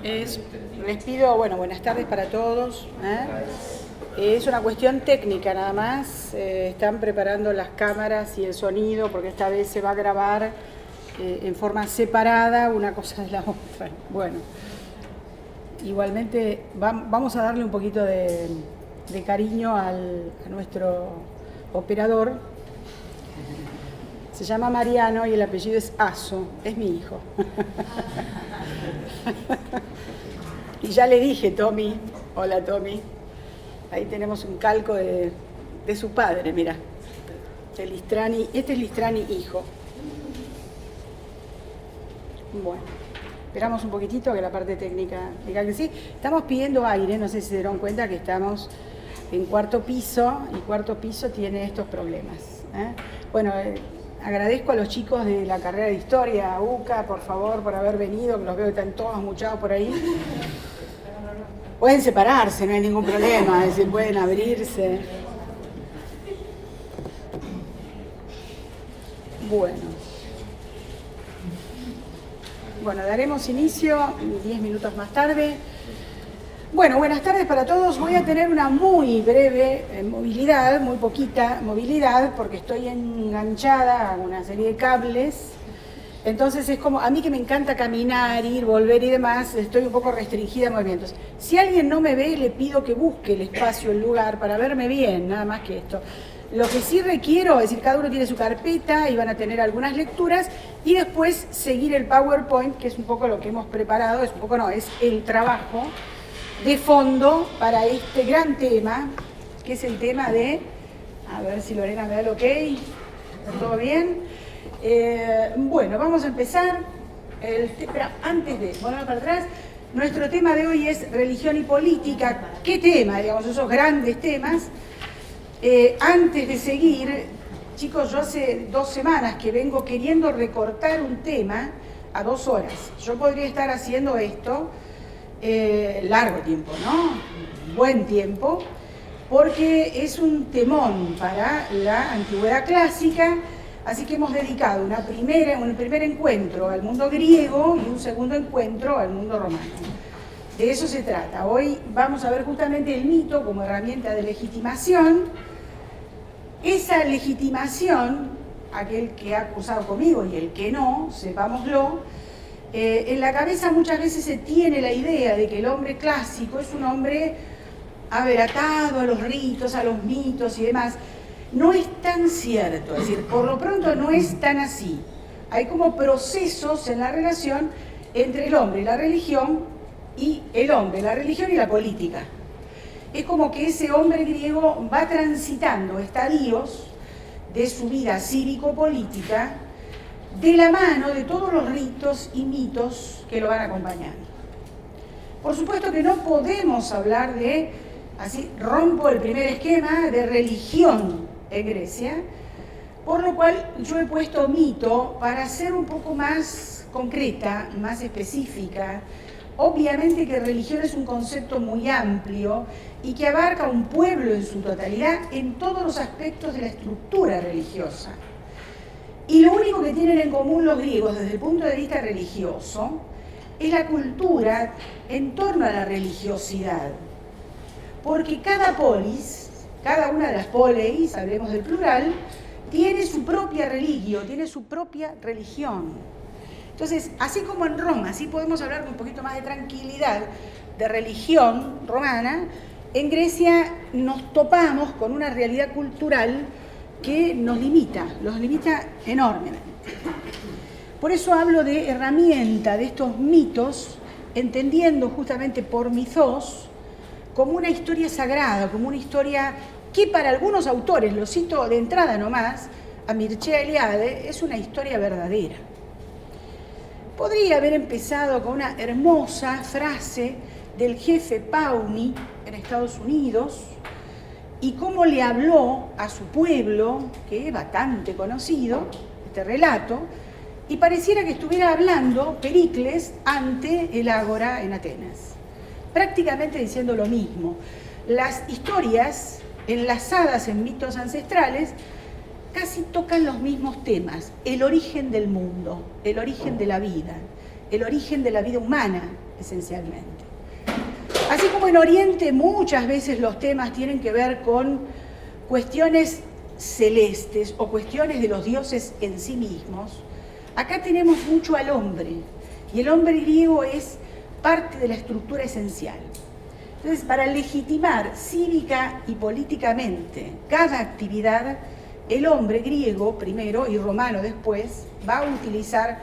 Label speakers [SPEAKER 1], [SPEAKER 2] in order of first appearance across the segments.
[SPEAKER 1] Les pido, bueno, buenas tardes para todos. Es una cuestión técnica nada más. Están preparando las cámaras y el sonido porque esta vez se va a grabar en forma separada una cosa de la otra. Bueno, igualmente vamos a darle un poquito de cariño a nuestro operador. Se llama Mariano y el apellido es Aso, es mi hijo. Y ya le dije, Tommy, hola Tommy, ahí tenemos un calco de su padre, mira, de Listrani, este es Listrani hijo. Bueno, esperamos un poquitito que la parte técnica diga que sí. Estamos pidiendo aire, no sé si se dieron cuenta que estamos en cuarto piso, y cuarto piso tiene estos problemas. Bueno, agradezco a los chicos de la carrera de Historia, a UCA, por favor, por haber venido, que los veo que están todos muchados por ahí. Pueden separarse, no hay ningún problema, es decir, pueden abrirse. Bueno, daremos inicio 10 minutos más tarde. Bueno, buenas tardes para todos. Voy a tener una muy breve movilidad, muy poquita movilidad, porque estoy enganchada a una serie de cables. Entonces es como, a mí que me encanta caminar, ir, volver y demás, estoy un poco restringida en movimientos. Si alguien no me ve, le pido que busque el espacio, el lugar, para verme bien, nada más que esto. Lo que sí requiero, es decir, cada uno tiene su carpeta y van a tener algunas lecturas, y después seguir el PowerPoint, que es un poco lo que hemos preparado, es un poco no, es el trabajo de fondo para este gran tema, que es el tema de, a ver si Lorena me da el ok, ¿está todo bien? Bueno, vamos a empezar, pero antes de volver para atrás, nuestro tema de hoy es religión y política. ¿Qué tema? Digamos, esos grandes temas. Antes de seguir, chicos, yo hace 2 semanas que vengo queriendo recortar un tema a 2 horas. Yo podría estar haciendo esto largo tiempo, ¿no? Buen tiempo, porque es un temón para la antigüedad clásica. Así que hemos dedicado un primer encuentro al mundo griego y un segundo encuentro al mundo romano. De eso se trata. Hoy vamos a ver justamente el mito como herramienta de legitimación. Esa legitimación, aquel que ha cursado conmigo y el que no, sepámoslo, en la cabeza muchas veces se tiene la idea de que el hombre clásico es un hombre atado a los ritos, a los mitos y demás. No es tan cierto, es decir, por lo pronto no es tan así. Hay como procesos en la relación entre el hombre y la religión, y el hombre, la religión y la política. Es como que ese hombre griego va transitando estadios de su vida cívico-política de la mano de todos los ritos y mitos que lo van acompañando. Por supuesto que no podemos hablar de, así rompo el primer esquema, de religión en Grecia, por lo cual yo he puesto mito para ser un poco más concreta, más específica. Obviamente que religión es un concepto muy amplio y que abarca un pueblo en su totalidad en todos los aspectos de la estructura religiosa. Y lo único que tienen en común los griegos desde el punto de vista religioso es la cultura en torno a la religiosidad. Porque cada polis, cada una de las poleis, hablemos del plural, tiene su propia religión, tiene su propia religión. Entonces, así como en Roma, así podemos hablar con un poquito más de tranquilidad de religión romana, en Grecia nos topamos con una realidad cultural que nos limita enormemente. Por eso hablo de herramienta, de estos mitos, entendiendo justamente por mitos como una historia sagrada, como una historia que para algunos autores, lo cito de entrada nomás, a Mircea Eliade, es una historia verdadera. Podría haber empezado con una hermosa frase del jefe Pauni en Estados Unidos y cómo le habló a su pueblo, que es bastante conocido, este relato, y pareciera que estuviera hablando Pericles ante el Ágora en Atenas, prácticamente diciendo lo mismo. Las historias enlazadas en mitos ancestrales casi tocan los mismos temas: el origen del mundo, el origen de la vida, el origen de la vida humana, esencialmente. Así como en Oriente muchas veces los temas tienen que ver con cuestiones celestes o cuestiones de los dioses en sí mismos, acá tenemos mucho al hombre, y el hombre griego es parte de la estructura esencial. Entonces, para legitimar cívica y políticamente cada actividad, el hombre griego primero y romano después va a utilizar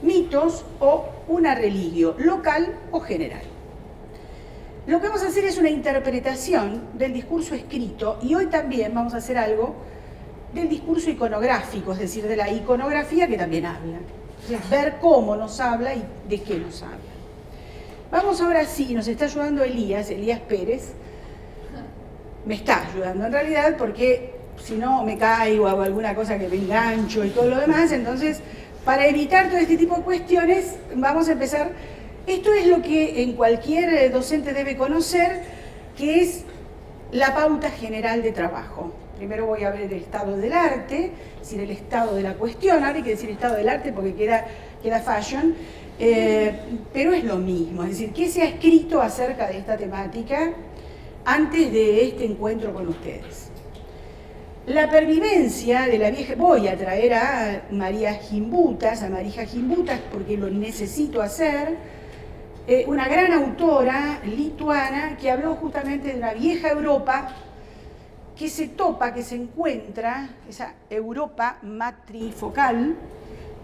[SPEAKER 1] mitos o una religio local o general. Lo que vamos a hacer es una interpretación del discurso escrito y hoy también vamos a hacer algo del discurso iconográfico, es decir, de la iconografía que también habla. Entonces, ver cómo nos habla y de qué nos habla. Vamos ahora sí, nos está ayudando Elías Pérez. Me está ayudando en realidad porque si no me caigo, hago alguna cosa que me engancho y todo lo demás. Entonces, para evitar todo este tipo de cuestiones, vamos a empezar. Esto es lo que en cualquier docente debe conocer, que es la pauta general de trabajo. Primero voy a ver el estado del arte, es decir, el estado de la cuestión. Ahora hay que decir estado del arte porque queda fashion, pero es lo mismo. Es decir, ¿qué se ha escrito acerca de esta temática antes de este encuentro con ustedes? La pervivencia de la vieja... Voy a traer a Marija Gimbutas, porque lo necesito hacer. Una gran autora lituana que habló justamente de una vieja Europa que se topa, que se encuentra, esa Europa matrifocal,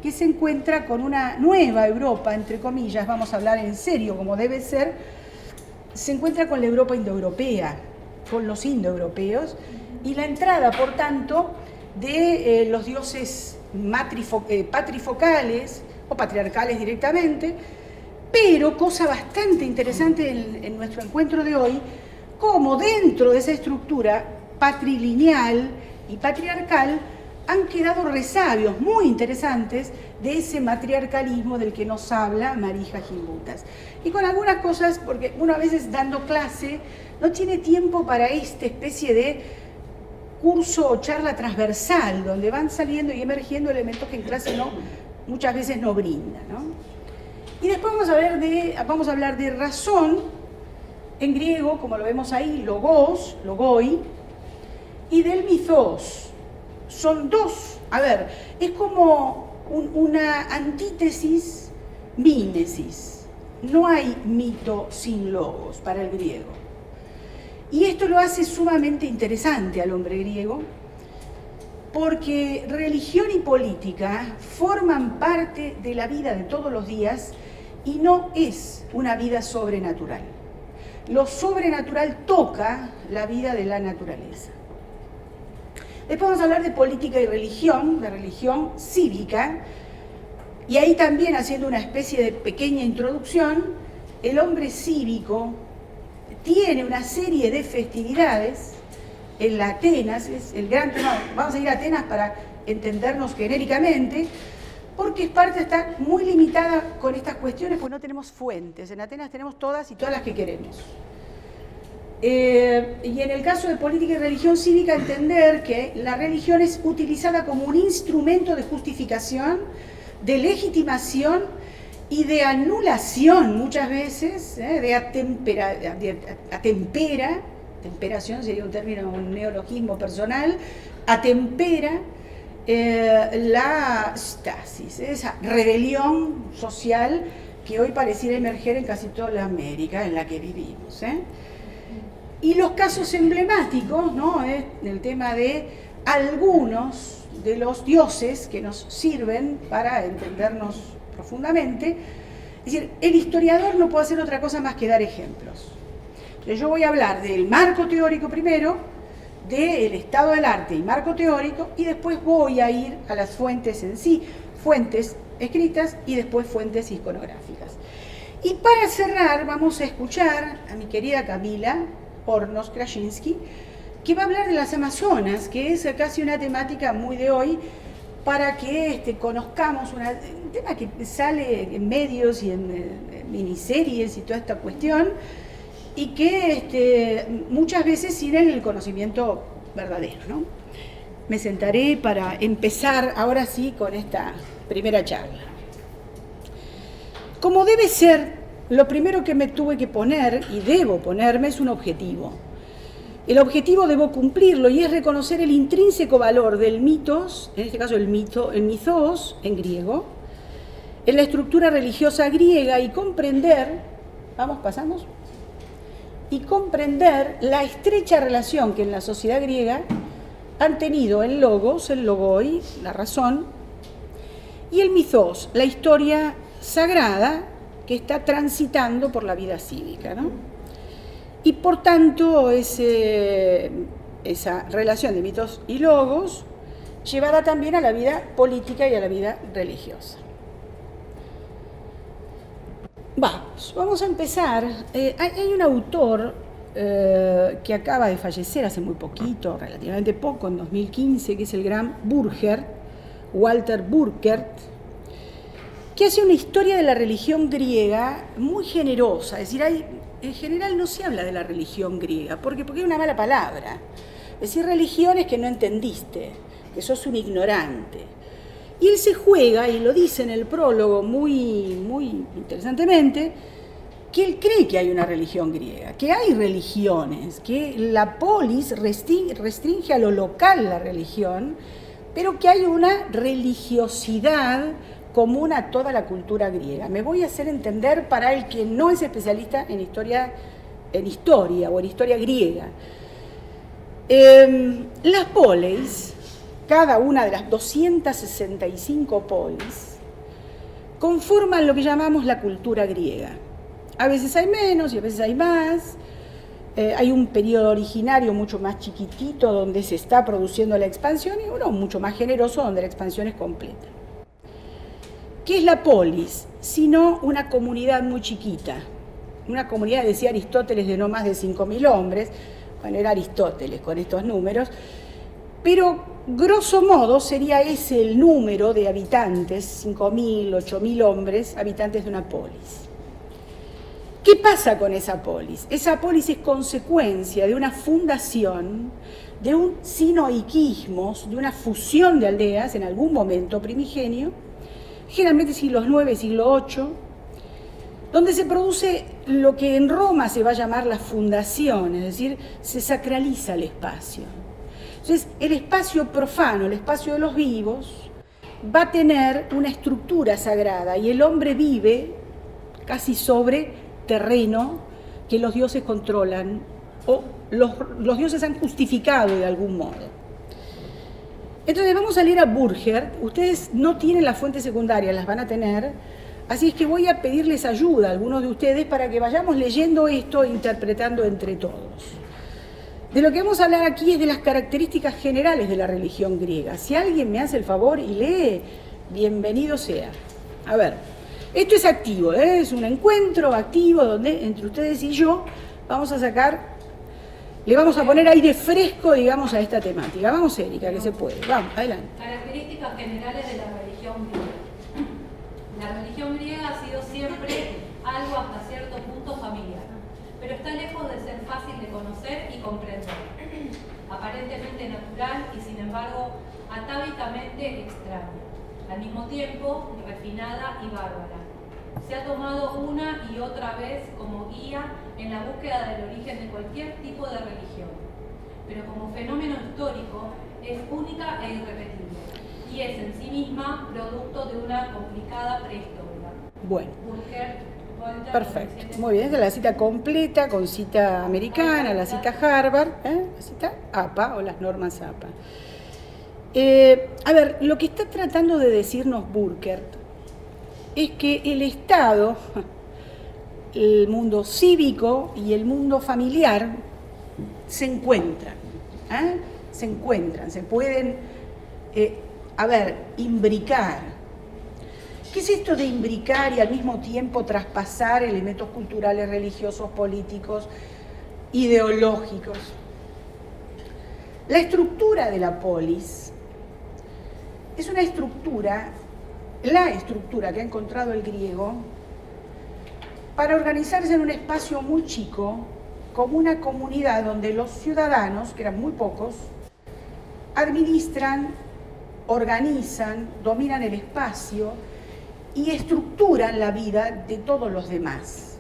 [SPEAKER 1] que se encuentra con una nueva Europa, entre comillas, vamos a hablar en serio como debe ser, se encuentra con la Europa indoeuropea, con los indoeuropeos, y la entrada, por tanto, de los dioses patrifocales o patriarcales directamente, pero, cosa bastante interesante en nuestro encuentro de hoy, cómo dentro de esa estructura patrilineal y patriarcal han quedado resabios muy interesantes de ese matriarcalismo del que nos habla Marija Gimbutas. Y con algunas cosas, porque uno a veces dando clase no tiene tiempo para esta especie de curso o charla transversal, donde van saliendo y emergiendo elementos que en clase muchas veces no brinda, ¿no? Y después vamos a hablar de razón, en griego, como lo vemos ahí, logos, logoi, y del mythos. Son dos, es como una antítesis, mímesis. No hay mito sin logos para el griego. Y esto lo hace sumamente interesante al hombre griego, porque religión y política forman parte de la vida de todos los días y no es una vida sobrenatural. Lo sobrenatural toca la vida de la naturaleza. Después vamos a hablar de política y religión, de religión cívica, y ahí también haciendo una especie de pequeña introducción, el hombre cívico tiene una serie de festividades. En la Atenas, es el gran tema, vamos a ir a Atenas para entendernos genéricamente, porque Esparta está muy limitada con estas cuestiones, porque no tenemos fuentes. En Atenas tenemos todas y todas las que queremos. Y en el caso de política y religión cívica, entender que la religión es utilizada como un instrumento de justificación, de legitimación y de anulación, muchas veces, de temperación sería un término, un neologismo personal, atempera la stasis, esa rebelión social que hoy pareciera emerger en casi toda la América en la que vivimos. Y los casos emblemáticos, ¿no? El tema de algunos de los dioses que nos sirven para entendernos profundamente. Es decir, el historiador no puede hacer otra cosa más que dar ejemplos. Entonces yo voy a hablar del marco teórico primero, del estado del arte y marco teórico, y después voy a ir a las fuentes en sí, fuentes escritas y después fuentes iconográficas. Y para cerrar vamos a escuchar a mi querida Camila Hornos Krasinski, que va a hablar de las Amazonas, que es casi una temática muy de hoy, para que conozcamos un tema que sale en medios y en miniseries y toda esta cuestión, y que muchas veces sin el conocimiento verdadero, ¿no? Me sentaré para empezar ahora sí con esta primera charla. Como debe ser, lo primero que me tuve que poner, y debo ponerme, es un objetivo. El objetivo debo cumplirlo y es reconocer el intrínseco valor del mitos, en este caso el mythos en griego, en la estructura religiosa griega y comprender, pasamos, y comprender la estrecha relación que en la sociedad griega han tenido el logos, el logoi, la razón, y el mythos, la historia sagrada que está transitando por la vida cívica, ¿no? Y por tanto, esa relación de mitos y logos llevada también a la vida política y a la vida religiosa. Vamos a empezar. Hay un autor que acaba de fallecer hace muy poquito, relativamente poco, en 2015, que es el gran Burkert, Walter Burkert, que hace una historia de la religión griega muy generosa. Es decir, en general no se habla de la religión griega, porque es una mala palabra. Es decir, religiones que no entendiste, que sos un ignorante. Y él se juega, y lo dice en el prólogo muy, muy interesantemente, que él cree que hay una religión griega, que hay religiones, que la polis restringe a lo local la religión, pero que hay una religiosidad común a toda la cultura griega. Me voy a hacer entender para el que no es especialista en historia o en historia griega. Las polis, cada una de las 265 polis, conforman lo que llamamos la cultura griega. A veces hay menos y a veces hay más. Hay un periodo originario mucho más chiquitito donde se está produciendo la expansión y uno mucho más generoso donde la expansión es completa. ¿Qué es la polis? Sino una comunidad muy chiquita. Una comunidad, decía Aristóteles, de no más de 5.000 hombres. Bueno, era Aristóteles con estos números. Pero, grosso modo, sería ese el número de habitantes, 5.000, 8.000 hombres, habitantes de una polis. ¿Qué pasa con esa polis? Esa polis es consecuencia de una fundación, de un sinoiquismos, de una fusión de aldeas en algún momento primigenio, generalmente siglos IX, siglo VIII, donde se produce lo que en Roma se va a llamar la fundación, es decir, se sacraliza el espacio. Entonces, el espacio profano, el espacio de los vivos, va a tener una estructura sagrada y el hombre vive casi sobre terreno que los dioses controlan o los dioses han justificado de algún modo. Entonces vamos a leer a Burkert. Ustedes no tienen las fuentes secundarias, las van a tener, así es que voy a pedirles ayuda a algunos de ustedes para que vayamos leyendo esto e interpretando entre todos. De lo que vamos a hablar aquí es de las características generales de la religión griega. Si alguien me hace el favor y lee, bienvenido sea. A ver, esto es activo, es un encuentro activo donde entre ustedes y yo vamos a sacar, le vamos a poner aire fresco, digamos, a esta temática. Vamos, Erika, que se puede. Vamos, adelante.
[SPEAKER 2] Características generales de la religión griega. La religión griega ha sido siempre algo hasta cierto punto familiar, pero está lejos de ser fácil de conocer y comprender. Aparentemente natural y sin embargo atávicamente extraña. Al mismo tiempo, refinada y bárbara. Se ha tomado una y otra vez como guía en la búsqueda del origen de cualquier tipo de religión, pero como fenómeno histórico es única e irrepetible y es en sí misma producto de una complicada prehistoria.
[SPEAKER 1] Bueno, perfecto, muy bien, esta es la cita completa con cita americana, la cita Harvard, la cita APA o las normas APA. A ver, lo que está tratando de decirnos Burkert es que el Estado, el mundo cívico y el mundo familiar se encuentran, se pueden, imbricar. ¿Qué es esto de imbricar y al mismo tiempo traspasar elementos culturales, religiosos, políticos, ideológicos? La estructura de la polis es una estructura, la estructura que ha encontrado el griego para organizarse en un espacio muy chico, como una comunidad donde los ciudadanos, que eran muy pocos, administran, organizan, dominan el espacio y estructuran la vida de todos los demás.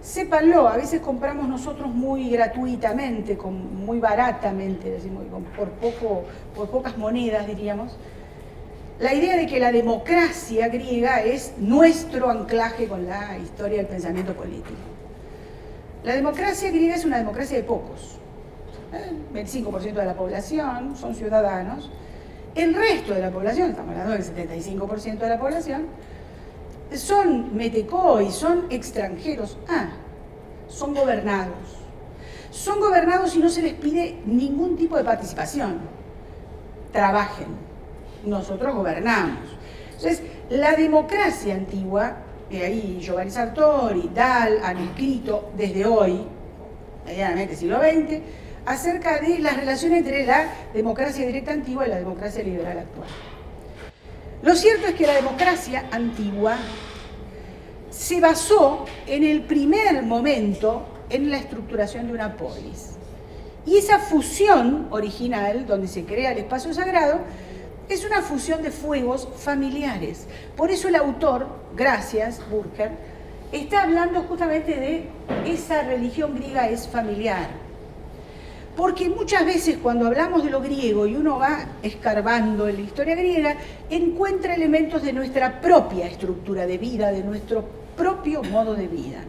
[SPEAKER 1] Sépanlo, a veces compramos nosotros muy gratuitamente, muy baratamente, decimos, por pocas monedas, diríamos, la idea de que la democracia griega es nuestro anclaje con la historia del pensamiento político. La democracia griega es una democracia de pocos. El 25% de la población son ciudadanos. El resto de la población, estamos hablando del 75% de la población, son metecoi, son extranjeros. Son gobernados. Son gobernados y no se les pide ningún tipo de participación. Trabajen. Nosotros gobernamos. Entonces, la democracia antigua, que ahí Giovanni Sartori, Dahl han escrito desde hoy, medianamente siglo XX, acerca de las relaciones entre la democracia directa antigua y la democracia liberal actual. Lo cierto es que la democracia antigua se basó en el primer momento en la estructuración de una polis. Y esa fusión original, donde se crea el espacio sagrado, es una fusión de fuegos familiares. Por eso el autor, gracias, Burger, está hablando justamente de esa religión griega es familiar. Porque muchas veces cuando hablamos de lo griego y uno va escarbando en la historia griega, encuentra elementos de nuestra propia estructura de vida, de nuestro propio modo de vida.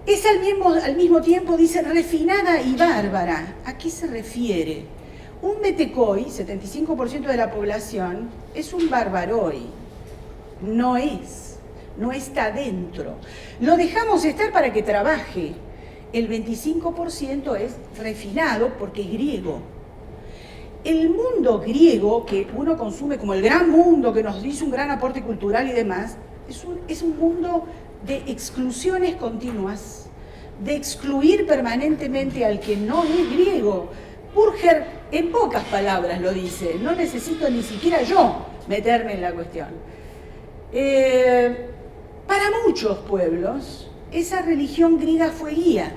[SPEAKER 1] Es al mismo tiempo, dice, refinada y bárbara. ¿A qué se refiere? Un metecoi, 75% de la población, es un barbaroi. No está dentro. Lo dejamos estar para que trabaje. El 25% es refinado porque es griego. El mundo griego, que uno consume como el gran mundo, que nos dice un gran aporte cultural y demás, es un mundo de exclusiones continuas, de excluir permanentemente al que no es griego. Burger, en pocas palabras lo dice, no necesito ni siquiera yo meterme en la cuestión. Para muchos pueblos, esa religión griega fue guía.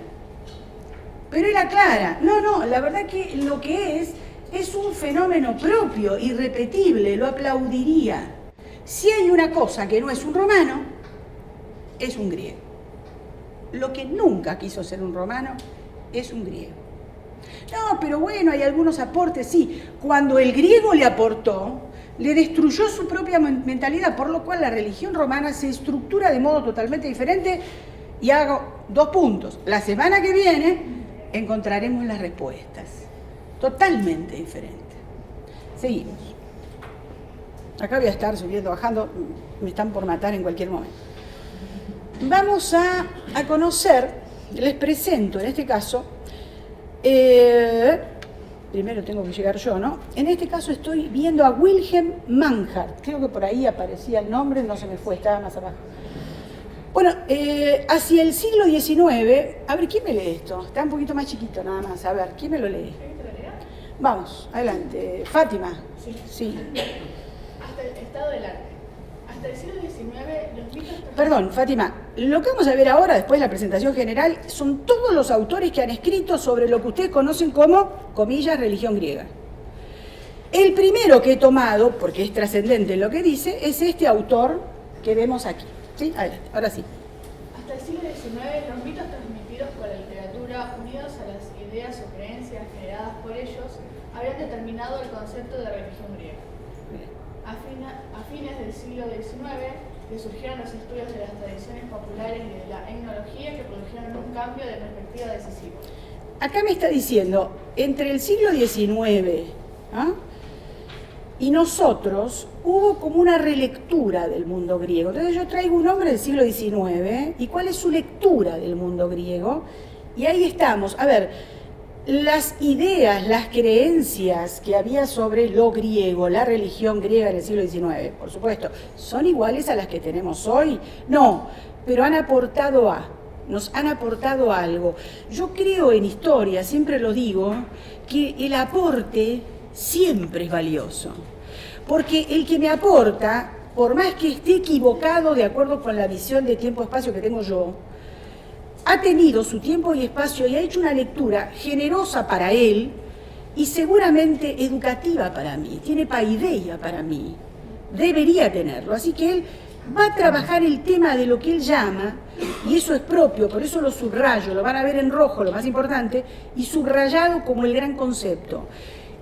[SPEAKER 1] Pero él aclara, no, la verdad que lo que es un fenómeno propio, irrepetible, lo aplaudiría. Si hay una cosa que no es un romano, es un griego. Lo que nunca quiso ser un romano es un griego. No, pero bueno, hay algunos aportes, sí. Cuando el griego le aportó, le destruyó su propia mentalidad, por lo cual la religión romana se estructura de modo totalmente diferente. Y hago 2 puntos. La semana que viene encontraremos las respuestas. Totalmente diferente. Seguimos. Acá voy a estar subiendo, bajando, me están por matar en cualquier momento. Vamos a conocer, les presento en este caso, primero tengo que llegar yo, ¿no? En este caso estoy viendo a Wilhelm Mannhardt, creo que por ahí aparecía el nombre, no se me fue, estaba más abajo. Bueno, hacia el siglo XIX, a ver, ¿quién me lee esto? Está un poquito más chiquito nada más, a ver, ¿quién me lo lee? Vamos, adelante. Fátima. Sí.
[SPEAKER 3] Hasta el estado del arte. Hasta el siglo XIX, los mitos...
[SPEAKER 1] Perdón, Fátima, lo que vamos a ver ahora, después de la presentación general, son todos los autores que han escrito sobre lo que ustedes conocen como, comillas, religión griega. El primero que he tomado, porque es trascendente en lo que dice, es este autor que vemos aquí. ¿Sí? Adelante, ahora sí.
[SPEAKER 3] Hasta el siglo XIX, los mitos transmitidos por la literatura, unidos a las ideas o creencias generadas por ellos, habían determinado el concepto de religión griega. A fines del siglo XIX, le surgieron los estudios de las tradiciones populares y de la etnología que produjeron un cambio de perspectiva decisivo.
[SPEAKER 1] Acá me está diciendo, entre el siglo XIX y nosotros hubo como una relectura del mundo griego. Entonces yo traigo un hombre del siglo XIX y cuál es su lectura del mundo griego. Y ahí estamos. A ver, las ideas, las creencias que había sobre lo griego, la religión griega en el siglo XIX, por supuesto, ¿son iguales a las que tenemos hoy? No, pero nos han aportado algo. Yo creo en historia, siempre lo digo, que el aporte siempre es valioso. Porque el que me aporta, por más que esté equivocado de acuerdo con la visión de tiempo-espacio que tengo yo, ha tenido su tiempo y espacio y ha hecho una lectura generosa para él y seguramente educativa para mí, tiene paideia para mí. debería tenerlo. Así que él va a trabajar el tema de lo que él llama, y eso es propio, por eso lo subrayo, lo van a ver en rojo, lo más importante, y subrayado como el gran concepto.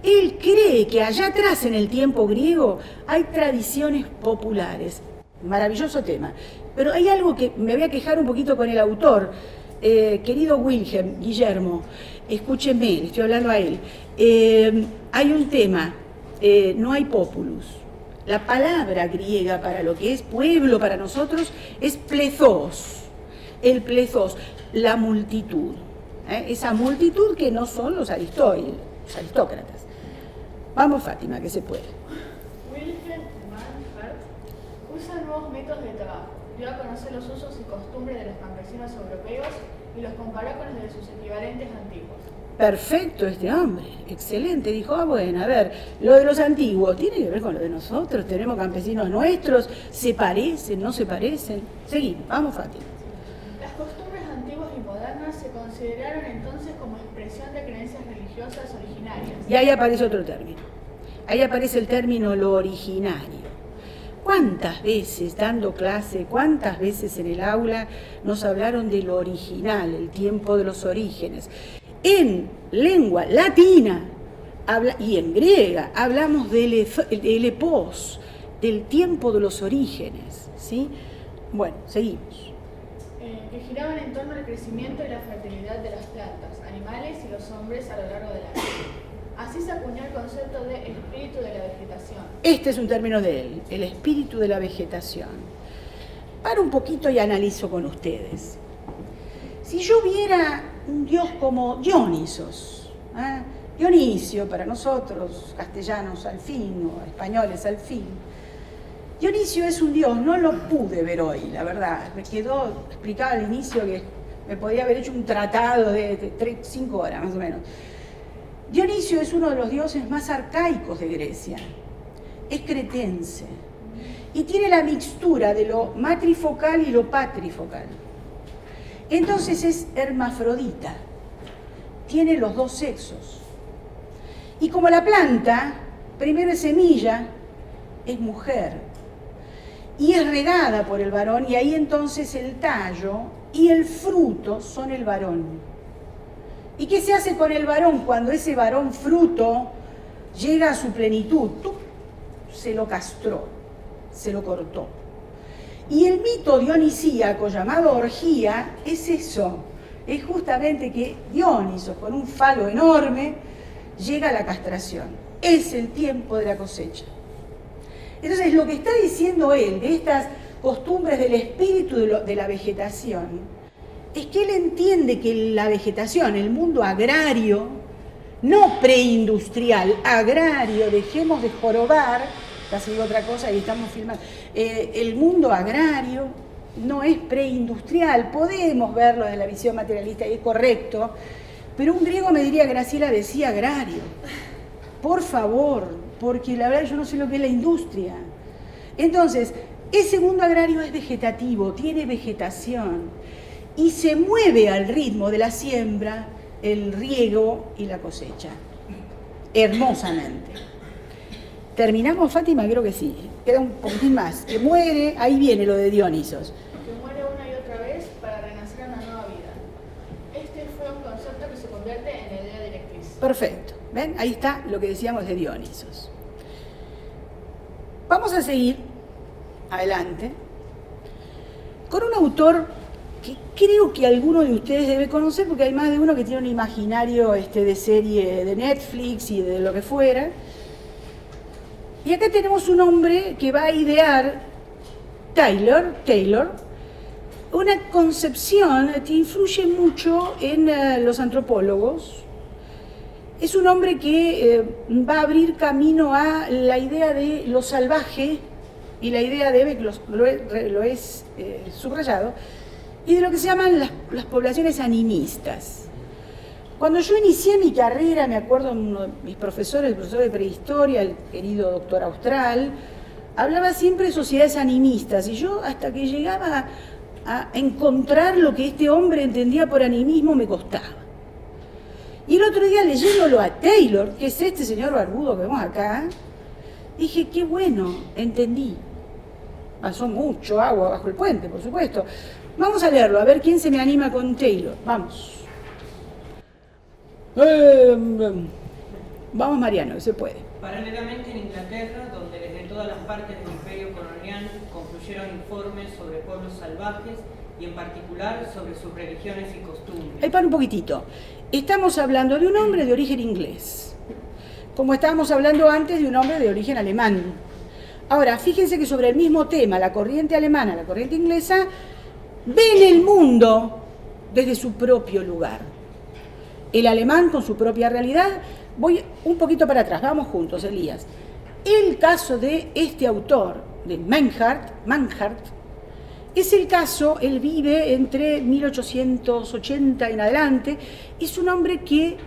[SPEAKER 1] Él cree que allá atrás en el tiempo griego hay tradiciones populares. Maravilloso tema. Pero hay algo que me voy a quejar un poquito con el autor. Querido Wilhelm, Guillermo, escúcheme, le estoy hablando a él. Hay un tema, no hay populus. La palabra griega para lo que es pueblo para nosotros es plethos. El plethos, la multitud. Esa multitud que no son los aristócratas. Vamos, Fátima, que se puede.
[SPEAKER 3] Wilhelm Manhart usa nuevos métodos de trabajo. Dio a conocer los usos y costumbres de los campesinos europeos y los comparó con los de sus equivalentes antiguos.
[SPEAKER 1] Perfecto este hombre, excelente. Dijo, bueno, a ver, lo de los antiguos tiene que ver con lo de nosotros. Tenemos campesinos nuestros, ¿se parecen, no se parecen? Seguimos, vamos, Fátima.
[SPEAKER 3] Las costumbres antiguas y modernas se consideraron entonces como expresión de creencias religiosas originarias.
[SPEAKER 1] Y ahí aparece otro término. Ahí aparece el término lo originario. ¿Cuántas veces dando clase, cuántas veces en el aula nos hablaron de lo original, el tiempo de los orígenes? En lengua latina y en griega hablamos del epos, del tiempo de los orígenes, ¿sí? Bueno, seguimos.
[SPEAKER 3] Que giraban en torno al crecimiento y la fertilidad de las plantas, animales y los hombres a lo largo del año. Así se acuñó el concepto de espíritu de la vegetación.
[SPEAKER 1] Este es un término de él, el espíritu de la vegetación. Paro un poquito y analizo con ustedes. Si yo viera un dios como Dionisos, Dionisio para nosotros, castellanos al fin, o españoles al fin, Dionisio es un dios, no lo pude ver hoy, la verdad. Me quedó explicado al inicio que me podía haber hecho un tratado de 5 horas más o menos. Dionisio es uno de los dioses más arcaicos de Grecia, es cretense y tiene la mixtura de lo matrifocal y lo patrifocal. Entonces es hermafrodita, tiene los dos sexos. Y como la planta, primero es semilla, es mujer y es regada por el varón, y ahí entonces el tallo y el fruto son el varón. ¿Y qué se hace con el varón cuando ese varón fruto llega a su plenitud? Se lo castró, se lo cortó. Y el mito dionisíaco llamado orgía es eso, es justamente que Dionisos, con un falo enorme, llega a la castración. Es el tiempo de la cosecha. Entonces, lo que está diciendo él de estas costumbres del espíritu de la vegetación, es que él entiende que la vegetación, el mundo agrario, no preindustrial, agrario, dejemos de jorobar, casi digo otra cosa y estamos filmando, el mundo agrario no es preindustrial, podemos verlo de la visión materialista y es correcto, pero un griego me diría, Graciela decía agrario, por favor, porque la verdad yo no sé lo que es la industria. Entonces, ese mundo agrario es vegetativo, tiene vegetación, y se mueve al ritmo de la siembra, el riego y la cosecha. Hermosamente. ¿Terminamos, Fátima? Creo que sí. Queda un poquitín más. Que muere, ahí viene lo de Dionisos.
[SPEAKER 3] Que muere una y otra vez para renacer a una nueva vida. Este fue un concepto que se convierte en la idea directriz.
[SPEAKER 1] Perfecto. ¿Ven? Ahí está lo que decíamos de Dionisos. Vamos a seguir adelante con un autor que creo que alguno de ustedes debe conocer, porque hay más de uno que tiene un imaginario de serie de Netflix y de lo que fuera. Y acá tenemos un hombre que va a idear, Taylor, una concepción que influye mucho en los antropólogos. Es un hombre que va a abrir camino a la idea de lo salvaje y la idea de, lo es subrayado, y de lo que se llaman las poblaciones animistas. Cuando yo inicié mi carrera, me acuerdo uno de mis profesores, el profesor de prehistoria, el querido doctor Austral, hablaba siempre de sociedades animistas, y yo hasta que llegaba a encontrar lo que este hombre entendía por animismo me costaba. Y el otro día leyéndolo a Taylor, que es este señor barbudo que vemos acá, Dije, qué bueno, entendí. Pasó mucho agua bajo el puente, por supuesto. Vamos a leerlo, a ver quién se me anima con Taylor. Vamos. Vamos, Mariano, que se puede.
[SPEAKER 4] Paralelamente en Inglaterra, donde desde todas las partes del imperio colonial confluyeron informes sobre pueblos salvajes y en particular sobre sus religiones y costumbres.
[SPEAKER 1] Ahí para un poquitito. Estamos hablando de un hombre de origen inglés, como estábamos hablando antes de un hombre de origen alemán. Ahora, fíjense que sobre el mismo tema, la corriente alemana, la corriente inglesa, ven el mundo desde su propio lugar. El alemán con su propia realidad. Voy un poquito para atrás, vamos juntos, Elías. El caso de este autor, de Mannhardt, es el caso, él vive entre 1880 en adelante, es un hombre que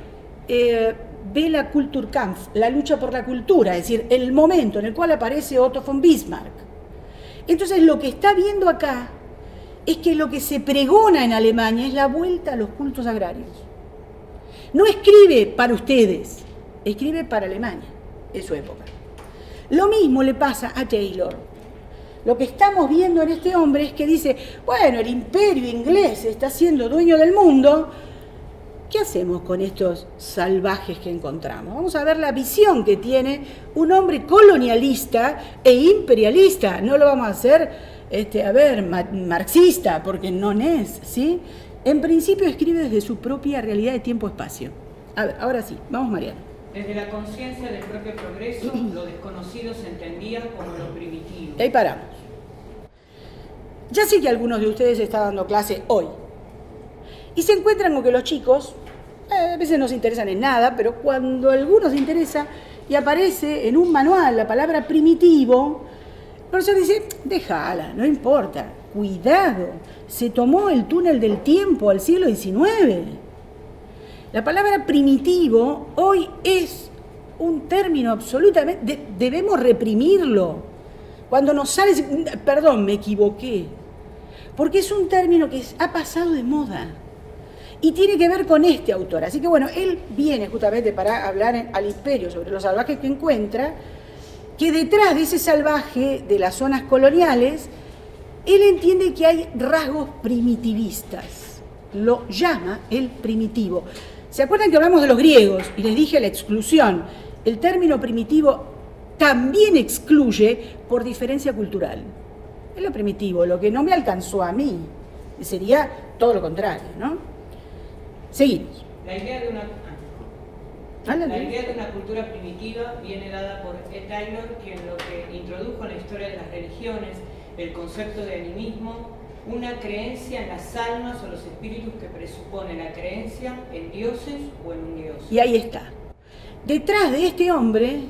[SPEAKER 1] ve la Kulturkampf, la lucha por la cultura, es decir, el momento en el cual aparece Otto von Bismarck. Entonces lo que está viendo acá es que lo que se pregona en Alemania es la vuelta a los cultos agrarios. No escribe para ustedes, escribe para Alemania, en su época. Lo mismo le pasa a Taylor. Lo que estamos viendo en este hombre es que dice, bueno, el imperio inglés está siendo dueño del mundo, ¿qué hacemos con estos salvajes que encontramos? Vamos a ver la visión que tiene un hombre colonialista e imperialista. No lo vamos a hacer, marxista, porque no es, ¿sí? En principio escribe desde su propia realidad de tiempo-espacio. A ver, ahora sí, vamos, Mariano.
[SPEAKER 4] Desde la conciencia del propio progreso, lo desconocido se entendía como lo primitivo.
[SPEAKER 1] Y ahí paramos. Ya sé que algunos de ustedes están dando clase hoy y se encuentran con que los chicos a veces no se interesan en nada, pero cuando a algunos les interesa y aparece en un manual la palabra primitivo, el profesor dice, déjala, no importa, cuidado, se tomó el túnel del tiempo al siglo XIX. La palabra primitivo hoy es un término absolutamente, debemos reprimirlo. Cuando nos sale, perdón, me equivoqué, porque es un término que ha pasado de moda y tiene que ver con este autor. Así que bueno, él viene justamente para hablar al imperio sobre los salvajes que encuentra, que detrás de ese salvaje de las zonas coloniales, él entiende que hay rasgos primitivistas, lo llama el primitivo. ¿Se acuerdan que hablamos de los griegos y les dije la exclusión? El término primitivo también excluye por diferencia cultural. Es lo primitivo, lo que no me alcanzó a mí, sería todo lo contrario, ¿no? Seguimos.
[SPEAKER 4] La idea de una cultura primitiva viene dada por E. Taylor, quien lo que introdujo en la historia de las religiones el concepto de animismo, una creencia en las almas o los espíritus que presupone la creencia en dioses o en un dios.
[SPEAKER 1] Y ahí está. Detrás de este hombre,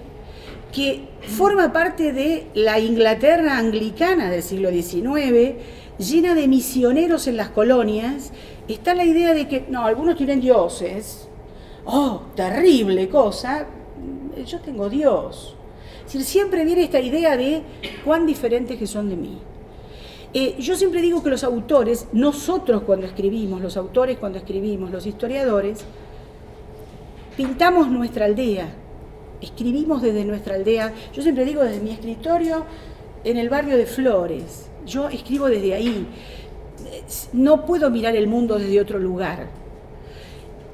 [SPEAKER 1] que forma parte de la Inglaterra anglicana del siglo XIX, llena de misioneros en las colonias, está la idea de que, no, algunos tienen dioses. Oh, terrible cosa, yo tengo Dios. Es decir, siempre viene esta idea de cuán diferentes que son de mí. Yo siempre digo que los autores, nosotros cuando escribimos, los autores cuando escribimos, los historiadores, pintamos nuestra aldea, escribimos desde nuestra aldea. Yo siempre digo desde mi escritorio en el barrio de Flores, yo escribo desde ahí. No puedo mirar el mundo desde otro lugar.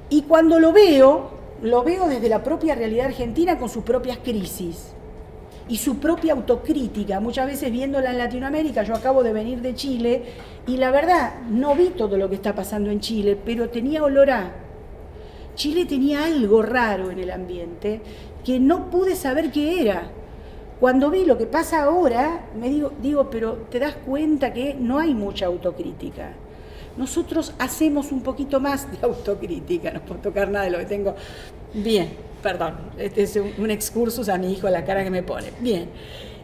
[SPEAKER 1] Y cuando lo veo desde la propia realidad argentina con sus propias crisis y su propia autocrítica, muchas veces viéndola en Latinoamérica. Yo acabo de venir de Chile y la verdad no vi todo lo que está pasando en Chile, pero tenía olor a... Chile tenía algo raro en el ambiente que no pude saber qué era. Cuando vi lo que pasa ahora, me digo, pero te das cuenta que no hay mucha autocrítica. Nosotros hacemos un poquito más de autocrítica, no puedo tocar nada de lo que tengo. Bien, perdón, este es un excursus a mi hijo, la cara que me pone. Bien,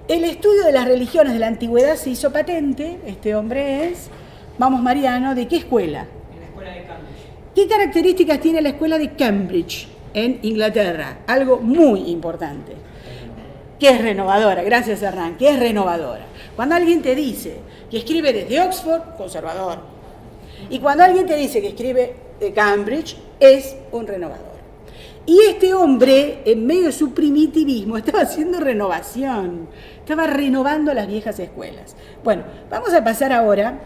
[SPEAKER 1] el estudio de las religiones de la antigüedad se hizo patente. Este hombre es, vamos Mariano, ¿de qué escuela?
[SPEAKER 4] En la escuela de Cambridge.
[SPEAKER 1] ¿Qué características tiene la escuela de Cambridge en Inglaterra? Algo muy importante, que es renovadora. Gracias, Hernán, que es renovadora. Cuando alguien te dice que escribe desde Oxford, conservador. Y cuando alguien te dice que escribe de Cambridge, es un renovador. Y este hombre, en medio de su primitivismo, estaba haciendo renovación, estaba renovando las viejas escuelas. Bueno, vamos a pasar ahora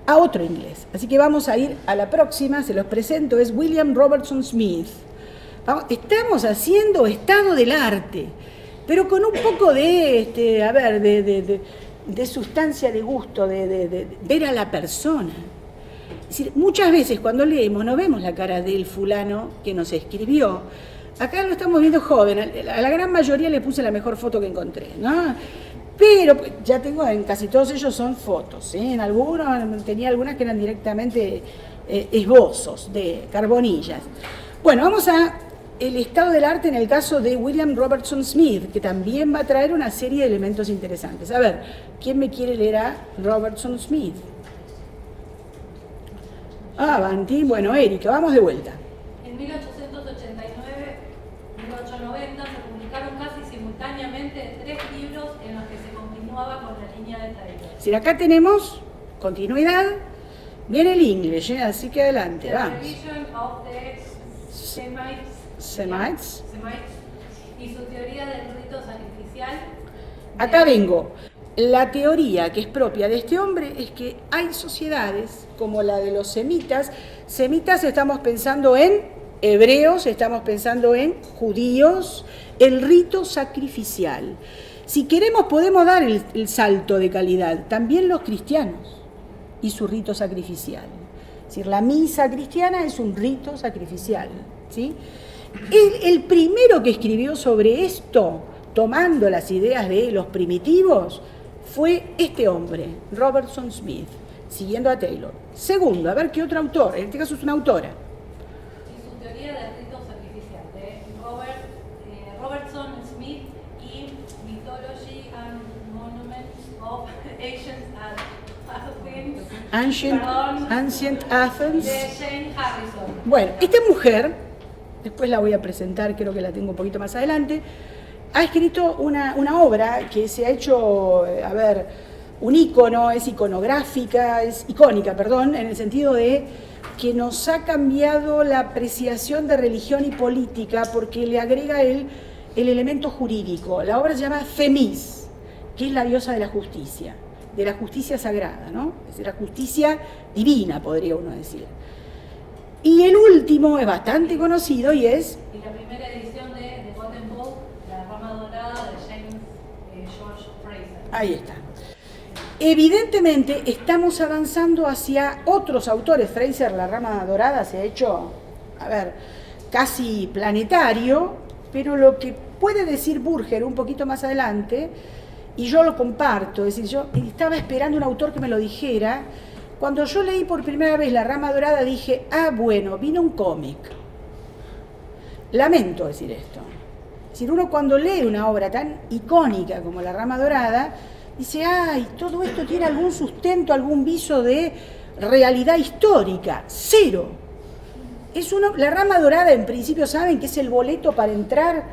[SPEAKER 1] a otro inglés. Así que vamos a ir a la próxima, se los presento, es William Robertson Smith. Estamos haciendo estado del arte, pero con un poco de, de sustancia, de gusto, de ver a la persona. Es decir, muchas veces cuando leemos no vemos la cara del fulano que nos escribió. Acá lo estamos viendo joven, a la gran mayoría le puse la mejor foto que encontré, ¿no? Pero ya tengo, en casi todos ellos son fotos, ¿eh? En algunos tenía algunas que eran directamente esbozos de carbonillas. Bueno, vamos a el estado del arte en el caso de William Robertson Smith, que también va a traer una serie de elementos interesantes. A ver, ¿quién me quiere leer a Robertson Smith? Ah, Banti, bueno, Erika, vamos de vuelta.
[SPEAKER 2] En 1889-1890 se publicaron casi simultáneamente 3 libros en los que se continuaba con la línea de Taylor.
[SPEAKER 1] Si acá tenemos continuidad, viene el inglés, así que adelante,
[SPEAKER 2] The
[SPEAKER 1] vamos.
[SPEAKER 2] Religion of the
[SPEAKER 1] Semites.
[SPEAKER 2] Y su teoría del rito sacrificial.
[SPEAKER 1] Acá vengo. La teoría que es propia de este hombre es que hay sociedades como la de los semitas. Semitas estamos pensando en hebreos, estamos pensando en judíos, el rito sacrificial. Si queremos podemos dar el salto de calidad, también los cristianos y su rito sacrificial. Es decir, la misa cristiana es un rito sacrificial, ¿sí? El primero que escribió sobre esto, tomando las ideas de los primitivos, fue este hombre, Robertson Smith, siguiendo a Taylor. Segundo, a ver qué otro autor, en este caso es una autora.
[SPEAKER 2] Y su teoría del rito sacrificial, de Robertson Smith y Mythology and Monuments of
[SPEAKER 1] Ancient Athens.
[SPEAKER 2] De Jane Harrison.
[SPEAKER 1] Bueno, esta mujer, después la voy a presentar, creo que la tengo un poquito más adelante, ha escrito una obra que se ha hecho, un ícono, es icónica, en el sentido de que nos ha cambiado la apreciación de religión y política porque le agrega el elemento jurídico. La obra se llama Themis, que es la diosa de la justicia sagrada, ¿no? Es decir, la justicia divina, podría uno decir. Y el último es bastante conocido y es...
[SPEAKER 2] Y la primera edición de The Golden Book, La Rama Dorada de James George Fraser.
[SPEAKER 1] Ahí está. Evidentemente estamos avanzando hacia otros autores. Fraser, La Rama Dorada, se ha hecho, casi planetario, pero lo que puede decir Burger un poquito más adelante, y yo lo comparto, es decir, yo estaba esperando un autor que me lo dijera. Cuando yo leí por primera vez La Rama Dorada dije, bueno, vino un cómic. Lamento decir esto. Es decir, uno cuando lee una obra tan icónica como La Rama Dorada, dice, todo esto tiene algún sustento, algún viso de realidad histórica. Cero. La Rama Dorada, en principio, saben que es el boleto para entrar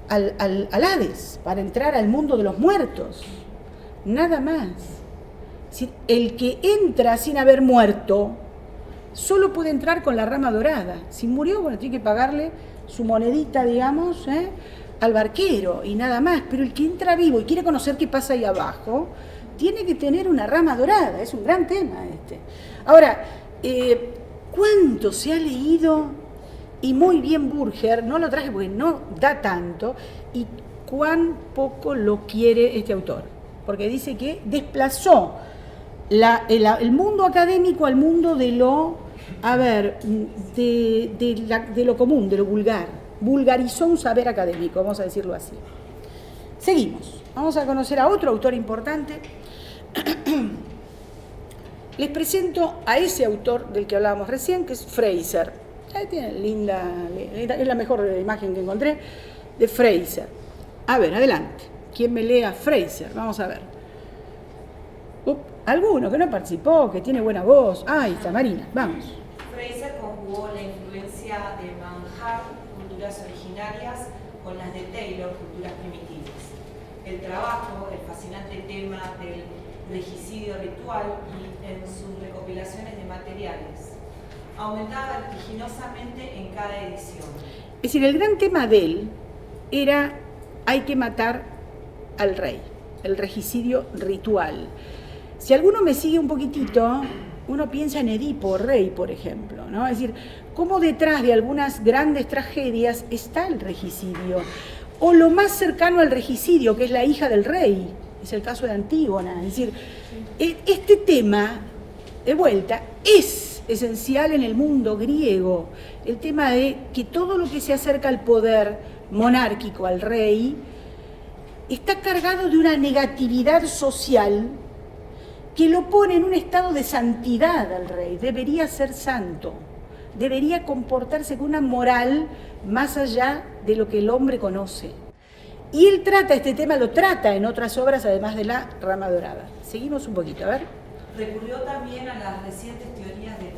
[SPEAKER 1] al Hades, para entrar al mundo de los muertos. Nada más. Es decir, el que entra sin haber muerto solo puede entrar con la Rama Dorada. Si murió, bueno, tiene que pagarle su monedita, digamos, al barquero y nada más. Pero el que entra vivo y quiere conocer qué pasa ahí abajo, tiene que tener una Rama Dorada. Es un gran tema este. Ahora, ¿cuánto se ha leído? Y muy bien Burger, no lo traje porque no da tanto, y cuán poco lo quiere este autor. Porque dice que desplazó el mundo académico al mundo de lo, de lo común, de lo vulgar. Vulgarizó un saber académico, vamos a decirlo así. Seguimos. Vamos a conocer a otro autor importante. Les presento a ese autor del que hablábamos recién, que es Fraser. Ahí tiene linda, es la mejor imagen que encontré de Fraser. A ver, adelante. ¿Quién me lea Fraser? Vamos a ver. Alguno que no participó, que tiene buena voz. Ahí está, Marina, vamos.
[SPEAKER 5] Fraser conjugó la influencia de Manjar, culturas originarias, con las de Taylor, culturas primitivas. El trabajo, el fascinante tema del regicidio ritual y en sus recopilaciones de materiales aumentaba vertiginosamente en cada edición.
[SPEAKER 1] Es decir, el gran tema de él era: hay que matar al rey, el regicidio ritual. Si alguno me sigue un poquitito, uno piensa en Edipo Rey, por ejemplo, ¿no? Es decir, cómo detrás de algunas grandes tragedias está el regicidio, o lo más cercano al regicidio, que es la hija del rey, es el caso de Antígona. Es decir, este tema, de vuelta, es esencial en el mundo griego, el tema de que todo lo que se acerca al poder monárquico, al rey, está cargado de una negatividad social que lo pone en un estado de santidad al rey. Debería ser santo, debería comportarse con una moral más allá de lo que el hombre conoce. Y él trata este tema, lo trata en otras obras, además de La Rama Dorada. Seguimos un poquito, a ver.
[SPEAKER 5] Recurrió también a las recientes teorías de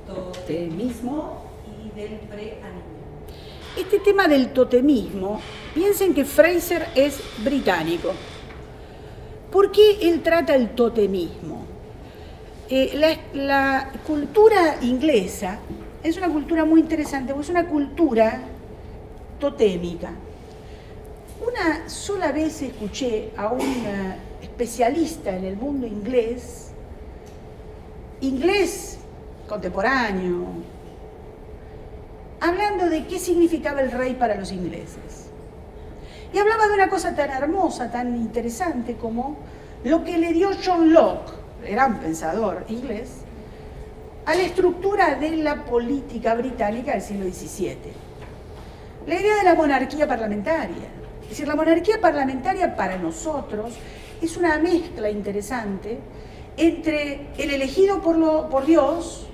[SPEAKER 5] totemismo y del preanimismo.
[SPEAKER 1] Este tema del totemismo, piensen que Fraser es británico. ¿Por qué él trata el totemismo? La cultura inglesa es una cultura muy interesante, porque es una cultura totémica. Una sola vez escuché a un especialista en el mundo inglés contemporáneo, hablando de qué significaba el rey para los ingleses. Y hablaba de una cosa tan hermosa, tan interesante como lo que le dio John Locke, gran pensador inglés, a la estructura de la política británica del siglo XVII. La idea de la monarquía parlamentaria. Es decir, la monarquía parlamentaria para nosotros es una mezcla interesante entre el elegido por Dios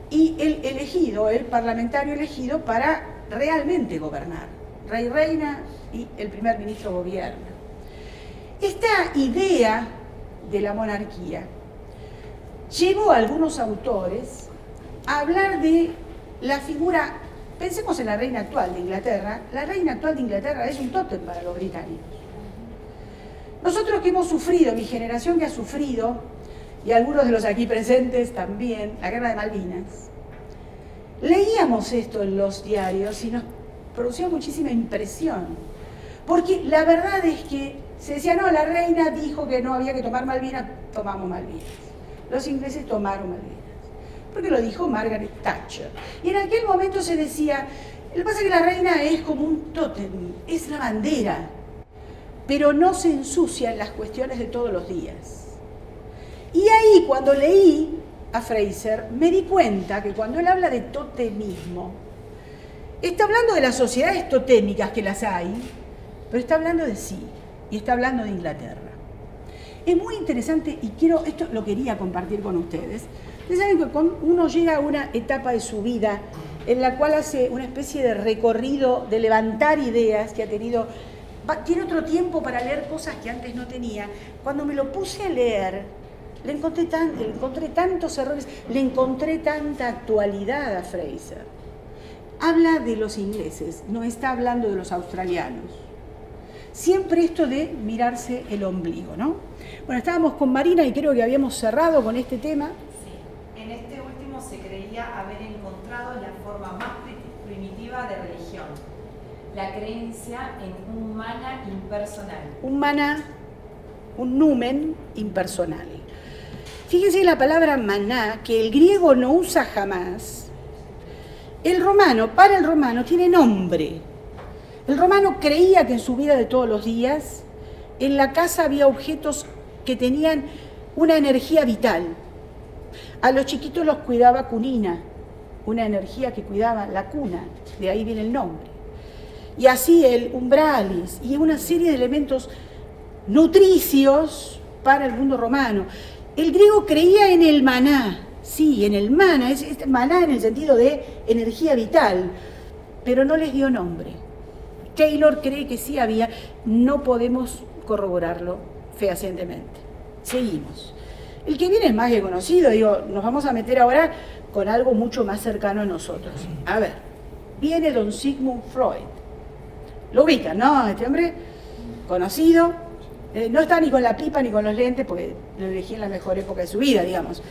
[SPEAKER 1] y el elegido, el parlamentario elegido para realmente gobernar. Rey, reina y el primer ministro gobierna. Esta idea de la monarquía llevó a algunos autores a hablar de la figura. Pensemos en la reina actual de Inglaterra. La reina actual de Inglaterra es un tótem para los británicos. Nosotros que hemos sufrido, mi generación que ha sufrido, y algunos de los aquí presentes también, la Guerra de Malvinas, leíamos esto en los diarios y nos producía muchísima impresión. Porque la verdad es que se decía, no, la reina dijo que no había que tomar Malvinas, tomamos Malvinas. Los ingleses tomaron Malvinas. Porque lo dijo Margaret Thatcher. Y en aquel momento se decía, lo que pasa es que la reina es como un tótem, es la bandera, pero no se ensucia en las cuestiones de todos los días. Y ahí, cuando leí a Fraser, me di cuenta que cuando él habla de totemismo, está hablando de las sociedades totémicas, que las hay, pero está hablando de sí, y está hablando de Inglaterra. Es muy interesante, y esto lo quería compartir con ustedes. Ustedes saben que cuando uno llega a una etapa de su vida en la cual hace una especie de recorrido de levantar ideas que ha tenido, tiene otro tiempo para leer cosas que antes no tenía. Cuando me lo puse a leer, le encontré tantos errores, le encontré tanta actualidad a Fraser. Habla de los ingleses, no está hablando de los australianos. Siempre esto de mirarse el ombligo, ¿no? Bueno, estábamos con Marina y creo que habíamos cerrado con este tema.
[SPEAKER 5] Sí, en este último se creía haber encontrado la forma más primitiva de religión, la creencia en un mana impersonal. Un mana,
[SPEAKER 1] un numen impersonal. Fíjense la palabra maná, que el griego no usa jamás. Para el romano tiene nombre. El romano creía que en su vida de todos los días, en la casa había objetos que tenían una energía vital. A los chiquitos los cuidaba cunina, una energía que cuidaba la cuna, de ahí viene el nombre. Y así el umbralis y una serie de elementos nutricios para el mundo romano. El griego creía en el maná, sí, en el maná, es maná en el sentido de energía vital, pero no les dio nombre. Taylor cree que sí había, no podemos corroborarlo fehacientemente. Seguimos. El que viene es más que conocido, nos vamos a meter ahora con algo mucho más cercano a nosotros. A ver, viene don Sigmund Freud. Lo ubican, ¿no? Este hombre conocido. No está ni con la pipa ni con los lentes, porque lo elegí en la mejor época de su vida, digamos.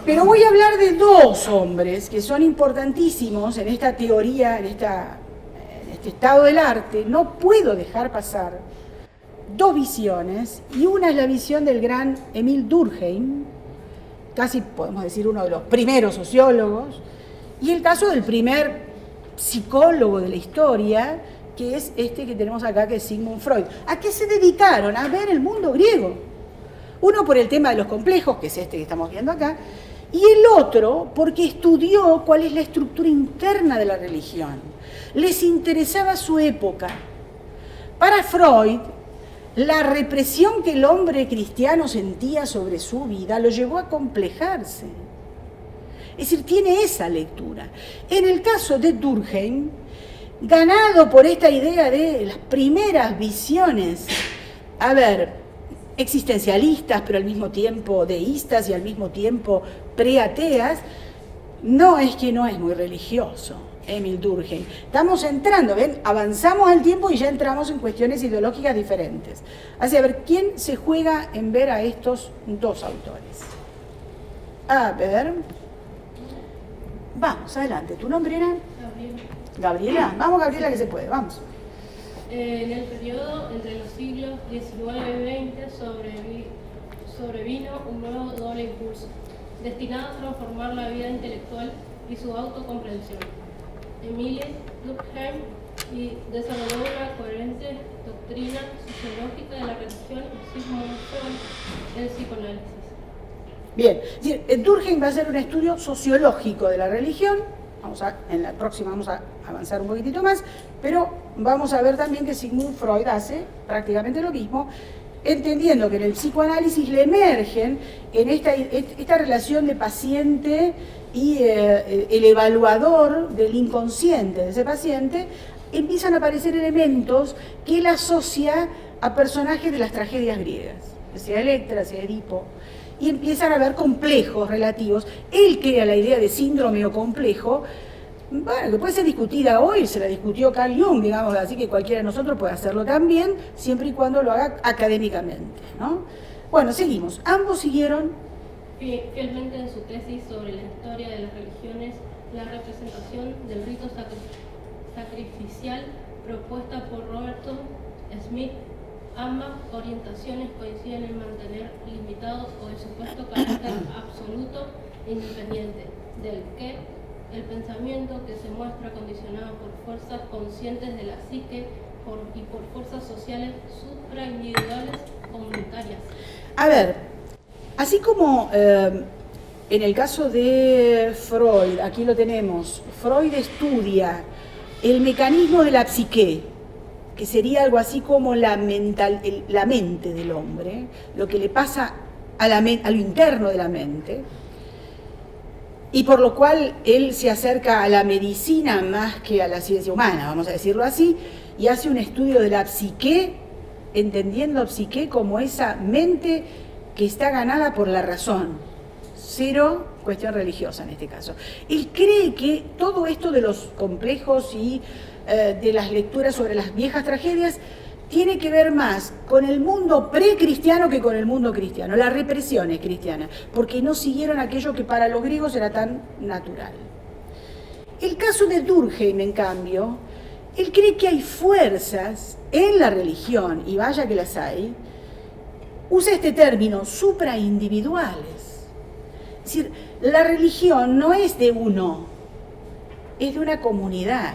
[SPEAKER 1] Pero voy a hablar de dos hombres que son importantísimos en esta teoría, en este estado del arte. No puedo dejar pasar dos visiones, y una es la visión del gran Émile Durkheim, casi podemos decir uno de los primeros sociólogos, y el caso del primer psicólogo de la historia, que es este que tenemos acá, que es Sigmund Freud. ¿A qué se dedicaron? A ver el mundo griego. Uno por el tema de los complejos, que es este que estamos viendo acá, y el otro porque estudió cuál es la estructura interna de la religión. Les interesaba su época. Para Freud, la represión que el hombre cristiano sentía sobre su vida lo llevó a complejarse. Es decir, tiene esa lectura. En el caso de Durkheim, ganado por esta idea de las primeras visiones, existencialistas, pero al mismo tiempo deístas y al mismo tiempo preateas, no es que no es muy religioso, Émile Durkheim. Estamos entrando, ¿ven? Avanzamos el tiempo y ya entramos en cuestiones ideológicas diferentes. Así, a ver, ¿quién se juega en ver a estos dos autores? A ver, vamos, adelante. ¿Tu nombre era? Gabriela. Vamos, Gabriela, que se puede, vamos.
[SPEAKER 6] En el periodo entre los siglos XIX y XX sobrevino un nuevo doble impulso, destinado a transformar la vida intelectual y su autocomprensión. Émile Durkheim desarrolló una coherente doctrina sociológica de la religión y Sigmund Freud el psicoanálisis.
[SPEAKER 1] Bien, Durkheim va a hacer un estudio sociológico de la religión. En la próxima vamos a avanzar un poquitito más, pero vamos a ver también que Sigmund Freud hace prácticamente lo mismo, entendiendo que en el psicoanálisis le emergen en esta relación de paciente y el evaluador del inconsciente de ese paciente, empiezan a aparecer elementos que él asocia a personajes de las tragedias griegas, sea Electra, sea Edipo, y empiezan a haber complejos relativos. Él crea la idea de síndrome o complejo, bueno, que puede ser discutida hoy, se la discutió Carl Jung, digamos, así que cualquiera de nosotros puede hacerlo también, siempre y cuando lo haga académicamente, ¿no? Bueno, seguimos. Ambos siguieron
[SPEAKER 6] Fielmente en su tesis sobre la historia de las religiones, la representación del rito sacrificial propuesta por Robertson Smith. Ambas orientaciones coinciden en mantener limitado o el supuesto carácter absoluto e independiente del que el pensamiento, que se muestra condicionado por fuerzas conscientes de la psique y por fuerzas sociales supraindividuales comunitarias.
[SPEAKER 1] A ver, así como en el caso de Freud, aquí lo tenemos, Freud estudia el mecanismo de la psique, que sería algo así como la mente del hombre, lo que le pasa a lo interno de la mente, y por lo cual él se acerca a la medicina más que a la ciencia humana, vamos a decirlo así, y hace un estudio de la psique, entendiendo psique como esa mente que está ganada por la razón, cero cuestión religiosa en este caso. Él cree que todo esto de los complejos y de las lecturas sobre las viejas tragedias tiene que ver más con el mundo precristiano que con el mundo cristiano. La represión es cristiana, porque no siguieron aquello que para los griegos era tan natural. El caso de Durkheim, en cambio, él cree que hay fuerzas en la religión, y vaya que las hay, usa este término, supraindividuales. Es decir, la religión no es de uno, es de una comunidad.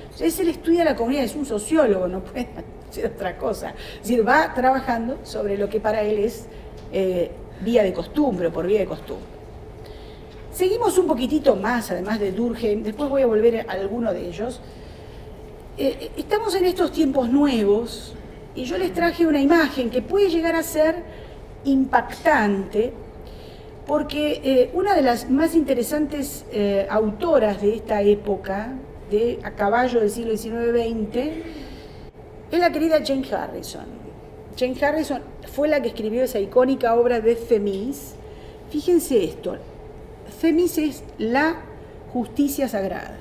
[SPEAKER 1] Entonces él estudia la comunidad, es un sociólogo, no puede hacer otra cosa. Es decir, va trabajando sobre lo que para él es vía de costumbre o por vía de costumbre. Seguimos un poquitito más, además de Durkheim, después voy a volver a alguno de ellos. Estamos en estos tiempos nuevos y yo les traje una imagen que puede llegar a ser impactante, porque una de las más interesantes autoras de esta época, a caballo del siglo XIX-XX, es la querida Jane Harrison. Jane Harrison fue la que escribió esa icónica obra de Themis. Fíjense esto, Themis es la justicia sagrada.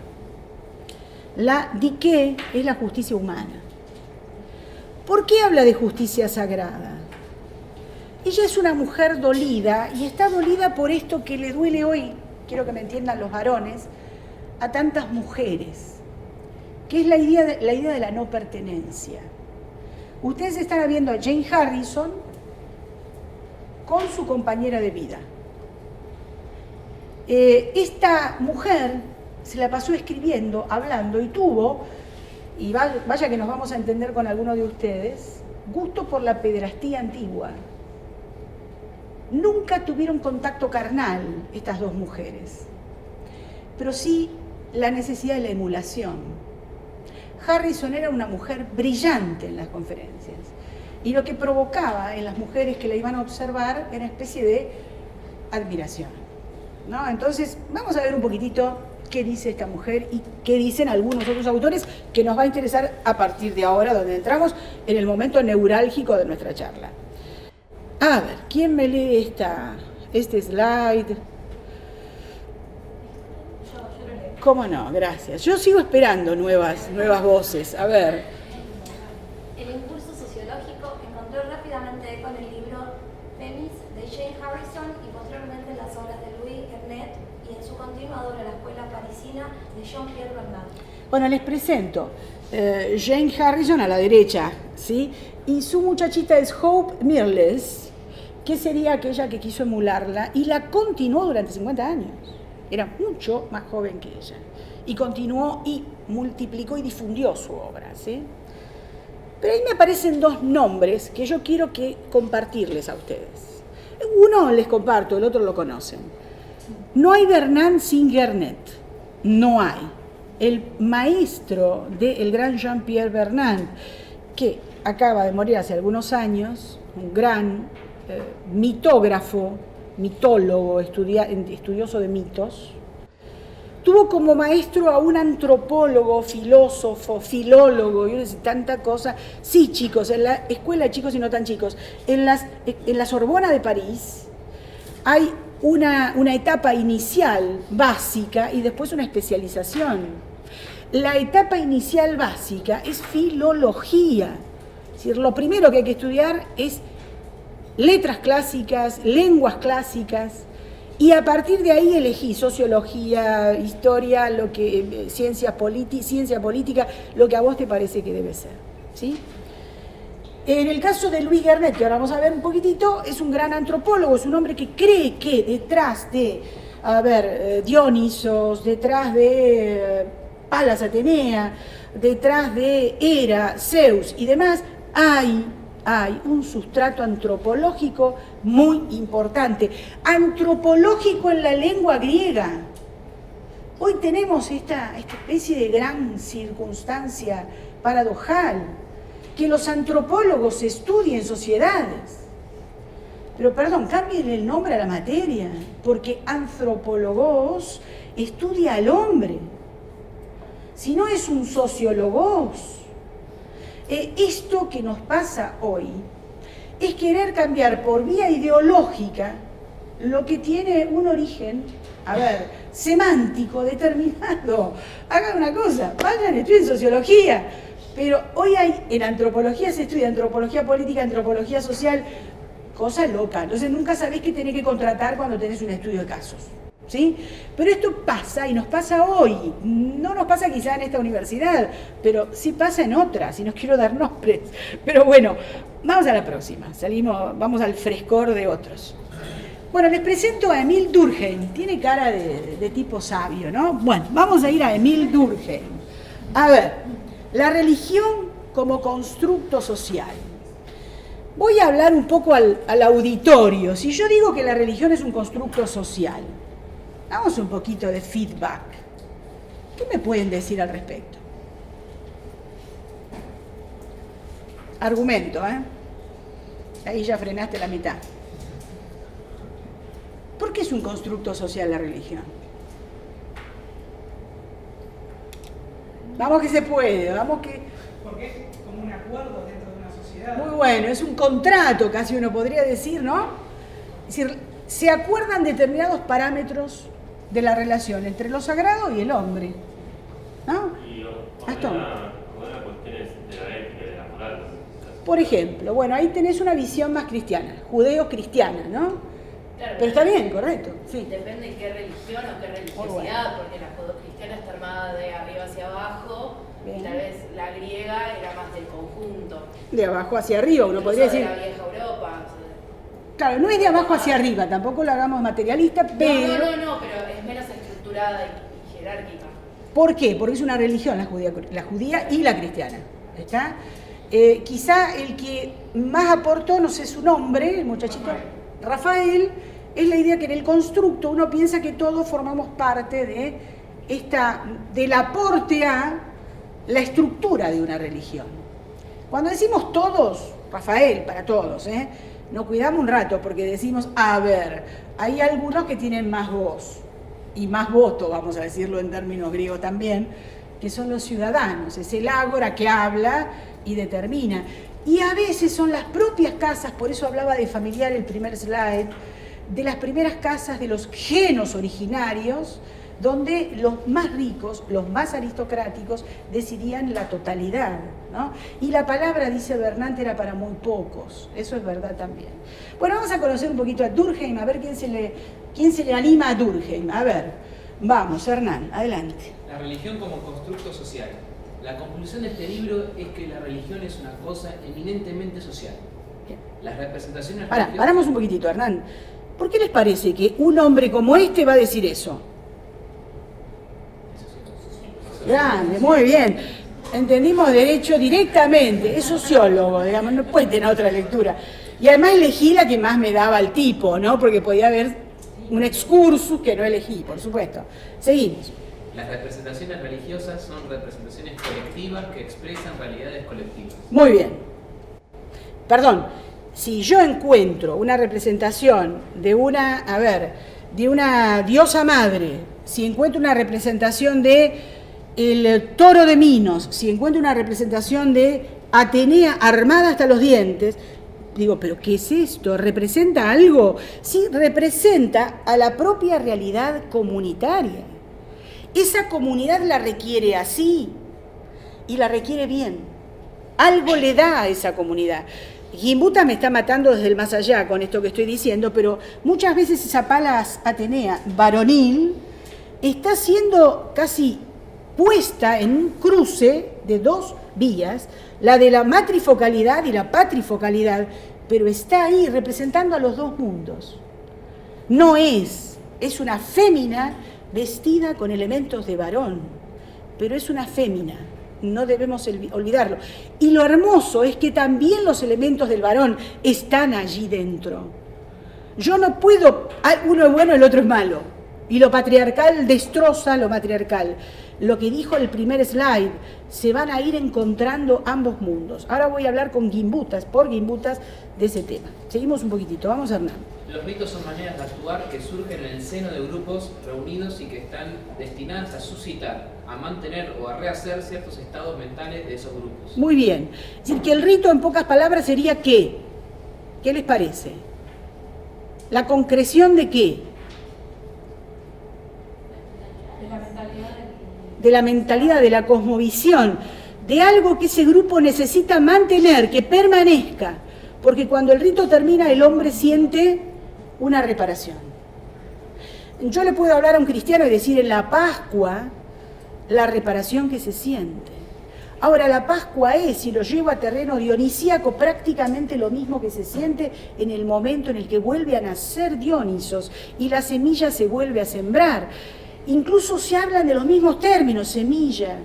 [SPEAKER 1] La Dike es la justicia humana. ¿Por qué habla de justicia sagrada? Ella es una mujer dolida y está dolida por esto que le duele hoy, quiero que me entiendan los varones, a tantas mujeres, que es la idea de la no pertenencia. Ustedes están viendo a Jane Harrison con su compañera de vida. Esta mujer se la pasó escribiendo, hablando y tuvo, y vaya que nos vamos a entender con alguno de ustedes, gusto por la pederastía antigua. Nunca tuvieron contacto carnal estas dos mujeres, pero sí la necesidad de la emulación. Harrison era una mujer brillante en las conferencias y lo que provocaba en las mujeres que la iban a observar era una especie de admiración, ¿no? Entonces, vamos a ver un poquitito qué dice esta mujer y qué dicen algunos otros autores que nos va a interesar a partir de ahora, donde entramos en el momento neurálgico de nuestra charla. A ver, ¿quién me lee este slide? ¿Cómo no? Gracias. Yo sigo esperando nuevas voces. A ver.
[SPEAKER 7] El impulso sociológico encontró rápidamente eco en el libro Femis de Jane Harrison y posteriormente en las obras de Louis Garnet y en su continuadora La Escuela Parisina de Jean-Pierre Bernard.
[SPEAKER 1] Bueno, les presento. Jane Harrison a la derecha, ¿sí? Y su muchachita es Hope Mirrlees, que sería aquella que quiso emularla y la continuó durante 50 años. Era mucho más joven que ella. Y continuó y multiplicó y difundió su obra, ¿sí? Pero ahí me aparecen dos nombres que yo quiero compartirles a ustedes. Uno les comparto, el otro lo conocen. No hay Bernard sin Garnet. No hay. El maestro del gran Jean-Pierre Bernard, que acaba de morir hace algunos años, un gran mitógrafo, mitólogo, estudioso de mitos, tuvo como maestro a un antropólogo, filósofo, filólogo, yo no sé, tanta cosa. Sí, chicos, en la escuela de chicos y no tan chicos, en la Sorbona de París hay una etapa inicial básica y después una especialización. La etapa inicial básica es filología. Es decir, lo primero que hay que estudiar es letras clásicas, lenguas clásicas, y a partir de ahí elegí sociología, historia, ciencia política, lo que a vos te parece que debe ser, ¿sí? En el caso de Louis Garnet, que ahora vamos a ver un poquitito, es un gran antropólogo, es un hombre que cree que detrás de, Dionisos, detrás de Palas Atenea, detrás de Hera, Zeus y demás, hay un sustrato antropológico muy importante, antropológico en la lengua griega. Hoy tenemos esta especie de gran circunstancia paradojal, que los antropólogos estudien sociedades. Pero perdón, cambien el nombre a la materia, porque antropólogos estudia al hombre, si no es un sociólogos. Esto que nos pasa hoy es querer cambiar por vía ideológica lo que tiene un origen, semántico, determinado. Hagan una cosa, vayan, estudien sociología. Pero hoy en antropología se estudia antropología política, antropología social, cosa loca. Entonces nunca sabés qué tenés que contratar cuando tenés un estudio de casos, ¿sí? Pero esto pasa y nos pasa hoy. No nos pasa quizá en esta universidad, pero sí pasa en otras, y no quiero dar nombres. Pero bueno, vamos a la próxima. Vamos al frescor de otros. Bueno, les presento a Émile Durkheim. Tiene cara de tipo sabio, ¿no? Bueno, vamos a ir a Émile Durkheim. A ver, la religión como constructo social. Voy a hablar un poco al auditorio. Si yo digo que la religión es un constructo social, hagamos un poquito de feedback. ¿Qué me pueden decir al respecto? Argumento, ¿eh? Ahí ya frenaste la mitad. ¿Por qué es un constructo social la religión? Vamos que se puede, vamos que...
[SPEAKER 8] Porque es como un acuerdo dentro de una sociedad.
[SPEAKER 1] Muy bueno, es un contrato casi uno podría decir, ¿no? Es decir, se acuerdan determinados parámetros de la relación entre lo sagrado y el hombre, ¿no?
[SPEAKER 9] Y
[SPEAKER 1] Gastón.
[SPEAKER 9] ordena cuestiones de la ética y de la moral.
[SPEAKER 1] Por ejemplo, bueno, ahí tenés una visión más cristiana, judeo-cristiana, ¿no?
[SPEAKER 9] Claro,
[SPEAKER 1] Pero está bien, correcto, sí.
[SPEAKER 9] depende de qué religión o qué religiosidad,
[SPEAKER 1] Muy bueno.
[SPEAKER 9] porque la judeocristiana está armada de arriba hacia abajo,
[SPEAKER 1] Bien.
[SPEAKER 9] y tal vez la griega era más del conjunto.
[SPEAKER 1] De abajo hacia arriba, uno
[SPEAKER 9] Incluso
[SPEAKER 1] podría
[SPEAKER 9] de
[SPEAKER 1] decir.
[SPEAKER 9] la vieja Europa. O sea,
[SPEAKER 1] Claro, no es de abajo hacia arriba, tampoco lo hagamos materialista, pero...
[SPEAKER 9] no, pero es menos estructurada y jerárquica.
[SPEAKER 1] ¿Por qué? Porque es una religión la judía y la cristiana. ¿Está? Quizá el que más aportó, no sé su nombre, el muchachito, Rafael, es la idea que en el constructo uno piensa que todos formamos parte del aporte a la estructura de una religión. Cuando decimos todos, Rafael, para todos, nos cuidamos un rato porque decimos, a ver, hay algunos que tienen más voz y más voto, vamos a decirlo en términos griegos también, que son los ciudadanos, es el ágora que habla y determina. Y a veces son las propias casas, por eso hablaba de familiar el primer slide, de las primeras casas de los genos originarios, donde los más ricos, los más aristocráticos, decidían la totalidad, ¿no? Y la palabra, dice Bernante, era para muy pocos, eso es verdad también. Bueno, vamos a conocer un poquito a Durkheim, a ver quién se le anima a Durkheim. A ver, vamos, Hernán, adelante.
[SPEAKER 10] La religión como constructo social. La conclusión de este libro es que la religión es una cosa eminentemente social. Las representaciones religiosas...
[SPEAKER 1] Paramos un poquitito, Hernán. ¿Por qué les parece que un hombre como este va a decir eso? Grande, muy bien. Entendimos derecho directamente. Es sociólogo, digamos, no puede tener otra lectura. Y además elegí la que más me daba el tipo, ¿no? Porque podía haber un excursus que no elegí, por supuesto. Seguimos.
[SPEAKER 10] Las representaciones religiosas son representaciones colectivas que expresan realidades colectivas.
[SPEAKER 1] Muy bien. Perdón, si yo encuentro una representación de una diosa madre, si encuentro una representación de el toro de Minos, si encuentro una representación de Atenea armada hasta los dientes, digo, ¿pero qué es esto? ¿Representa algo? Sí, representa a la propia realidad comunitaria. Esa comunidad la requiere así y la requiere bien. Algo le da a esa comunidad. Gimbuta me está matando desde el más allá con esto que estoy diciendo, pero muchas veces esa palas Atenea varonil está siendo casi puesta en un cruce de dos vías, la de la matrifocalidad y la patrifocalidad, pero está ahí representando a los dos mundos. No es una fémina vestida con elementos de varón, pero es una fémina, no debemos olvidarlo. Y lo hermoso es que también los elementos del varón están allí dentro. Yo no puedo, uno es bueno, el otro es malo, y lo patriarcal destroza lo matriarcal. Lo que dijo el primer slide, se van a ir encontrando ambos mundos. Ahora voy a hablar con Gimbutas, por Gimbutas, de ese tema. Seguimos un poquitito, vamos Hernán.
[SPEAKER 10] Los ritos son maneras de actuar que surgen en el seno de grupos reunidos y que están destinadas a suscitar, a mantener o a rehacer ciertos estados mentales de esos grupos.
[SPEAKER 1] Muy bien. Es decir, que el rito, en pocas palabras, sería ¿qué? ¿Qué les parece? ¿La concreción de qué? De la mentalidad, de la cosmovisión, de algo que ese grupo necesita mantener, que permanezca, porque cuando el rito termina el hombre siente una reparación. Yo le puedo hablar a un cristiano y decir en la Pascua la reparación que se siente. Ahora la Pascua es, si lo llevo a terreno dionisíaco, prácticamente lo mismo que se siente en el momento en el que vuelve a nacer Dionisos y la semilla se vuelve a sembrar. Incluso se hablan de los mismos términos, semilla,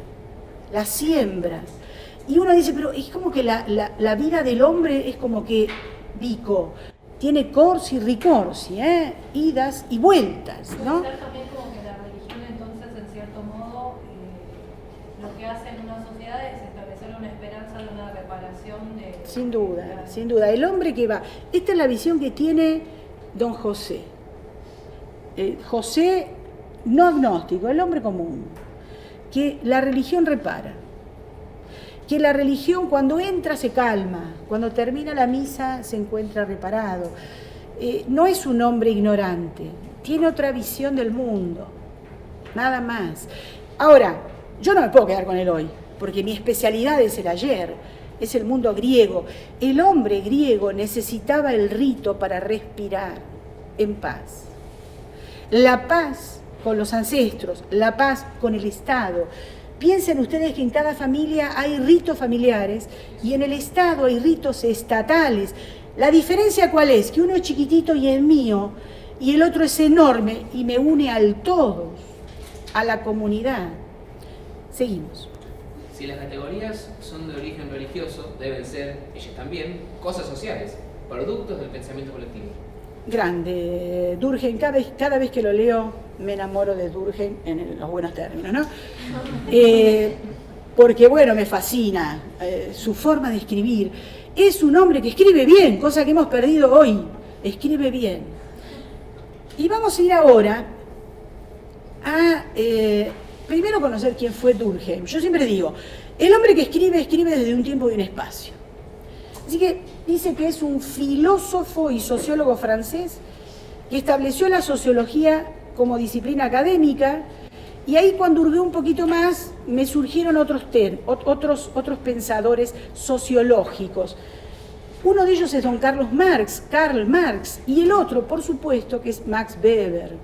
[SPEAKER 1] la siembra. Y uno dice, pero es como que la vida del hombre es como que Vico, tiene corsi y ricorsi, idas y vueltas, ¿no?
[SPEAKER 2] Puede ser también como que la religión entonces, en cierto modo, lo que hace en una sociedad es establecer una esperanza de una reparación de...
[SPEAKER 1] Sin duda, sin duda. El hombre que va... Esta es la visión que tiene don José. José... no agnóstico, el hombre común, que la religión repara, que la religión cuando entra se calma, cuando termina la misa se encuentra reparado. No es un hombre ignorante, tiene otra visión del mundo, nada más. Ahora, yo no me puedo quedar con el hoy, porque mi especialidad es el ayer, es el mundo griego. El hombre griego necesitaba el rito para respirar en paz. La paz con los ancestros, la paz con el Estado. Piensen ustedes que en cada familia hay ritos familiares y en el Estado hay ritos estatales. La diferencia ¿cuál es? Que uno es chiquitito y es mío y el otro es enorme y me une al todo, a la comunidad. Seguimos.
[SPEAKER 10] Si las categorías son de origen religioso, deben ser, ellas también, cosas sociales, productos del pensamiento colectivo.
[SPEAKER 1] Grande, Durkheim, cada vez que lo leo me enamoro de Durkheim en los buenos términos, ¿no? Porque, bueno, me fascina su forma de escribir. Es un hombre que escribe bien, cosa que hemos perdido hoy, escribe bien. Y vamos a ir ahora a, primero, conocer quién fue Durkheim. Yo siempre digo, el hombre que escribe, escribe desde un tiempo y un espacio. Así que dice que es un filósofo y sociólogo francés que estableció la sociología como disciplina académica, y ahí cuando hurgué un poquito más me surgieron otros pensadores sociológicos. Uno de ellos es don Karl Marx, y el otro, por supuesto, que es Max Weber.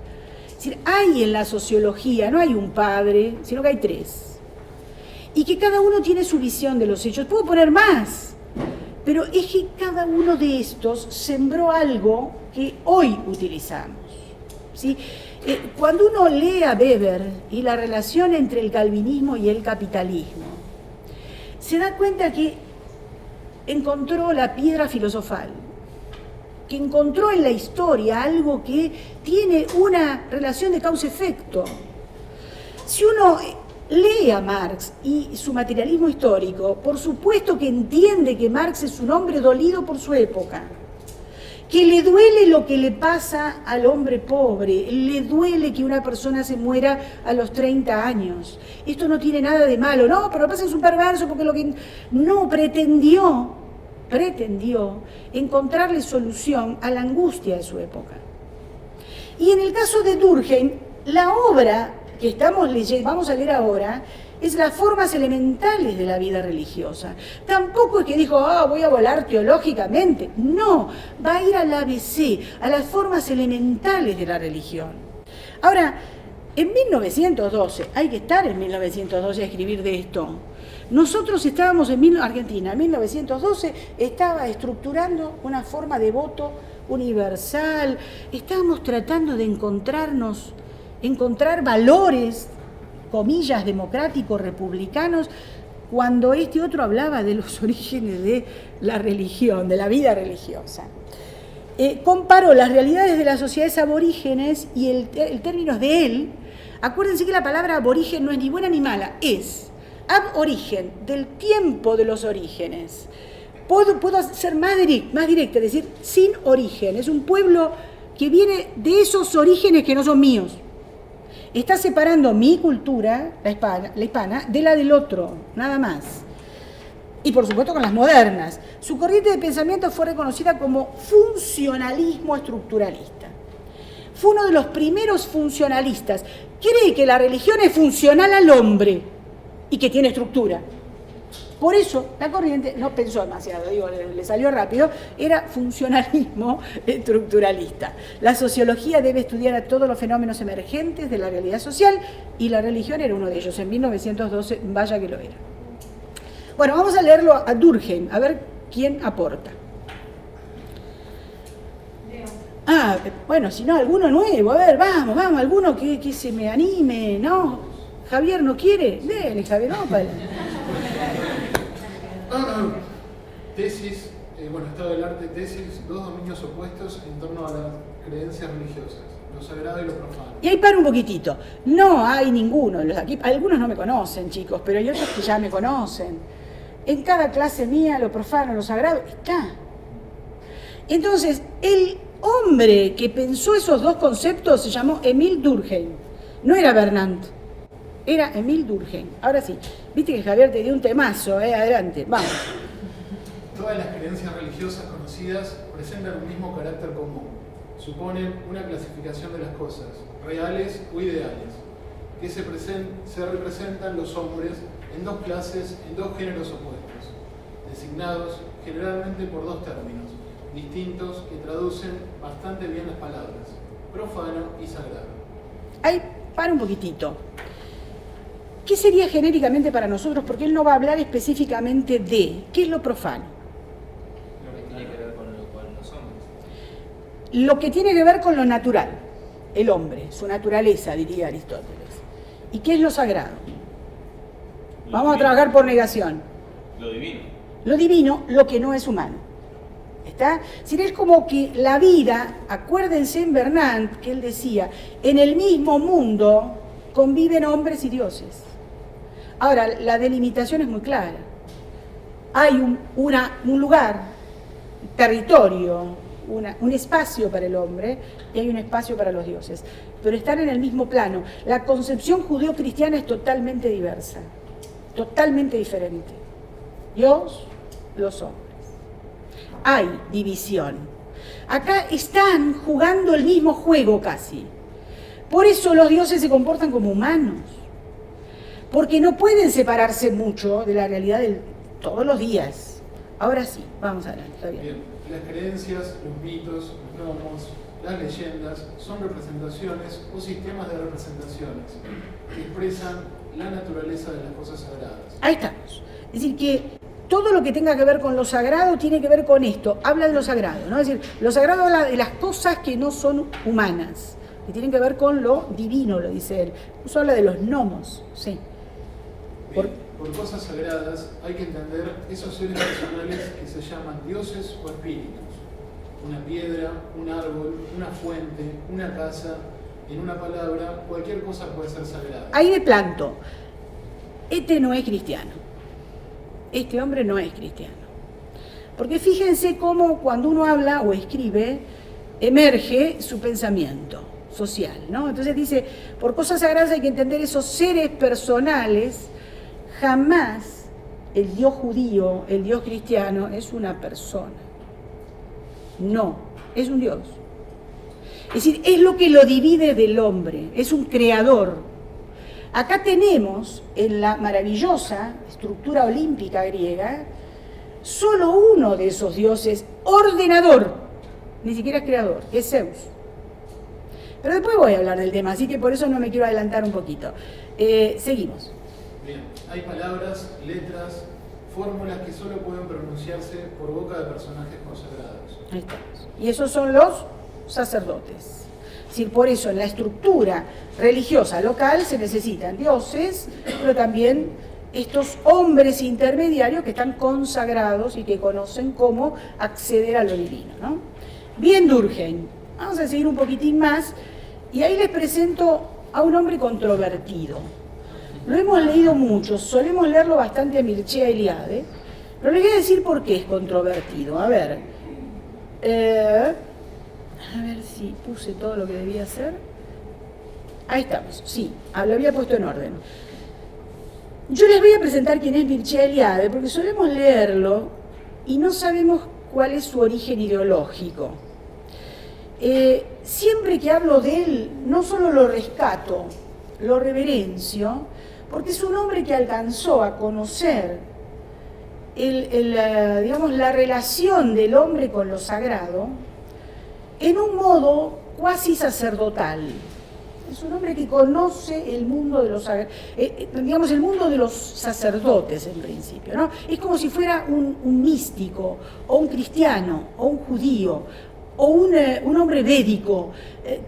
[SPEAKER 1] Es decir, hay en la sociología, no hay un padre, sino que hay tres. Y que cada uno tiene su visión de los hechos. Puedo poner más, pero es que cada uno de estos sembró algo que hoy utilizamos, ¿sí? Cuando uno lee a Weber y la relación entre el calvinismo y el capitalismo, se da cuenta que encontró la piedra filosofal, que encontró en la historia algo que tiene una relación de causa-efecto. Si uno lee a Marx y su materialismo histórico, por supuesto que entiende que Marx es un hombre dolido por su época, que le duele lo que le pasa al hombre pobre, le duele que una persona se muera a los 30 años. Esto no tiene nada de malo, no, pero lo que pasa es un perverso porque lo que no pretendió encontrarle solución a la angustia de su época. Y en el caso de Durkheim, la obra que vamos a leer ahora, es las formas elementales de la vida religiosa. Tampoco es que dijo, voy a volar teológicamente. No, va a ir al ABC, a las formas elementales de la religión. Ahora, en 1912, hay que estar en 1912 a escribir de esto. Nosotros estábamos Argentina, en 1912, estaba estructurando una forma de voto universal, estábamos tratando de encontrar valores, comillas, democráticos, republicanos, cuando este otro hablaba de los orígenes de la religión, de la vida religiosa. Comparó las realidades de las sociedades aborígenes y el término es de él. Acuérdense que la palabra aborigen no es ni buena ni mala, es ab origen, del tiempo de los orígenes. Puedo ser más directa, es decir, sin origen. Es un pueblo que viene de esos orígenes que no son míos. Está separando mi cultura, la hispana, de la del otro, nada más. Y por supuesto con las modernas. Su corriente de pensamiento fue reconocida como funcionalismo estructuralista. Fue uno de los primeros funcionalistas. Cree que la religión es funcional al hombre y que tiene estructura. Por eso la corriente no pensó demasiado, le salió rápido, era funcionalismo estructuralista. La sociología debe estudiar a todos los fenómenos emergentes de la realidad social y la religión era uno de ellos. En 1912, vaya que lo era. Bueno, vamos a leerlo a Durkheim, a ver quién aporta. Bueno, si no, alguno nuevo, a ver, vamos, alguno que se me anime, ¿no? Javier no quiere, dele, Javier, no, para.
[SPEAKER 11] Tesis, estado del arte, tesis, dos dominios opuestos en torno a las creencias religiosas, lo sagrado y lo profano.
[SPEAKER 1] Y ahí para un poquitito, no hay ninguno, aquí, algunos no me conocen, chicos, pero hay otros que ya me conocen. En cada clase mía, lo profano, lo sagrado, está. Entonces, el hombre que pensó esos dos conceptos se llamó Émile Durkheim, no era Bernard. Era Émile Durkheim. Ahora sí, viste que Javier te dio un temazo, adelante, vamos.
[SPEAKER 11] Todas las creencias religiosas conocidas presentan un mismo carácter común. Suponen una clasificación de las cosas, reales o ideales, que se representan los hombres en dos clases, en dos géneros opuestos, designados generalmente por dos términos distintos que traducen bastante bien las palabras, profano y sagrado.
[SPEAKER 1] Ahí, para un poquitito. ¿Qué sería genéricamente para nosotros? Porque él no va a hablar específicamente de qué es lo profano.
[SPEAKER 10] Lo que tiene que ver con los hombres.
[SPEAKER 1] Lo que tiene que ver con lo natural, el hombre, su naturaleza, diría Aristóteles. ¿Y qué es lo sagrado? Vamos a trabajar por negación.
[SPEAKER 12] Lo divino.
[SPEAKER 1] Lo divino, lo que no es humano. ¿Está? Si es como que la vida, acuérdense en Bernard que él decía, en el mismo mundo conviven hombres y dioses. Ahora, la delimitación es muy clara. Hay un lugar, territorio, un espacio para el hombre y hay un espacio para los dioses, pero están en el mismo plano. La concepción judeo-cristiana es totalmente diversa, totalmente diferente. Dios, los hombres. Hay división. Acá están jugando el mismo juego casi. Por eso los dioses se comportan como humanos, porque no pueden separarse mucho de la realidad de todos los días. Ahora sí, vamos a ver, está bien.
[SPEAKER 11] Bien, las creencias, los mitos, los gnomos, las leyendas son representaciones o sistemas de representaciones que expresan la naturaleza de las cosas sagradas.
[SPEAKER 1] Ahí estamos. Es decir, que todo lo que tenga que ver con lo sagrado tiene que ver con esto. Habla de lo sagrado, ¿no? Es decir, lo sagrado habla de las cosas que no son humanas, que tienen que ver con lo divino, lo dice él. Eso habla de los gnomos, sí.
[SPEAKER 11] Por cosas sagradas hay que entender esos seres personales que se llaman dioses o espíritus. Una piedra, un árbol, una fuente, una casa, en una palabra, cualquier cosa puede ser sagrada.
[SPEAKER 1] Ahí me planto. Este no es cristiano. Este hombre no es cristiano. Porque fíjense cómo cuando uno habla o escribe, emerge su pensamiento social, ¿no? Entonces dice, por cosas sagradas hay que entender esos seres personales. Jamás el Dios judío, el Dios cristiano, es una persona. No, es un Dios. Es decir, es lo que lo divide del hombre, es un creador. Acá tenemos, en la maravillosa estructura olímpica griega, solo uno de esos dioses ordenador, ni siquiera es creador, es Zeus. Pero después voy a hablar del tema, así que por eso no me quiero adelantar un poquito. Seguimos.
[SPEAKER 11] Bien, hay palabras, letras, fórmulas que solo pueden pronunciarse por boca de personajes consagrados.
[SPEAKER 1] Ahí estamos. Y esos son los sacerdotes. Es decir, por eso en la estructura religiosa local se necesitan dioses, pero también estos hombres intermediarios que están consagrados y que conocen cómo acceder a lo divino, ¿no? Bien, Durkheim. Vamos a seguir un poquitín más y ahí les presento a un hombre controvertido. Lo hemos leído mucho, solemos leerlo bastante a Mircea Eliade, pero les voy a decir por qué es controvertido. A ver si puse todo lo que debía hacer. Ahí estamos, sí, lo había puesto en orden. Yo les voy a presentar quién es Mircea Eliade, porque solemos leerlo y no sabemos cuál es su origen ideológico. Siempre que hablo de él, no solo lo rescato, lo reverencio, porque es un hombre que alcanzó a conocer digamos, la relación del hombre con lo sagrado en un modo cuasi sacerdotal. Es un hombre que conoce el mundo de los digamos, el mundo de los sacerdotes en principio, ¿no? Es como si fuera un místico, o un cristiano, o un judío, o un hombre védico.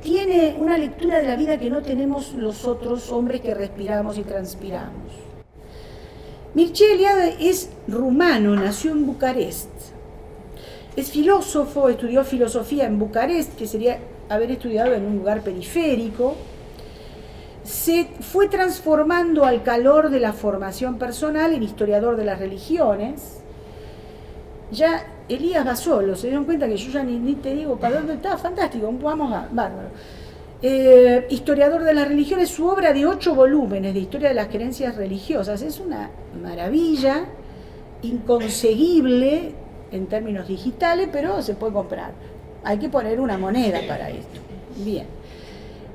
[SPEAKER 1] Tiene una lectura de la vida que no tenemos los otros hombres que respiramos y transpiramos. Mircea Eliade es rumano, nació en Bucarest. Es filósofo, estudió filosofía en Bucarest, que sería haber estudiado en un lugar periférico. Se fue transformando al calor de la formación personal en historiador de las religiones. Ya Elías va solo, se dieron cuenta que yo ya ni te digo para dónde está, fantástico, vamos a, bárbaro. Historiador de las religiones, su obra de 8 volúmenes de historia de las creencias religiosas es una maravilla, inconseguible en términos digitales, pero se puede comprar. Hay que poner una moneda para esto. Bien.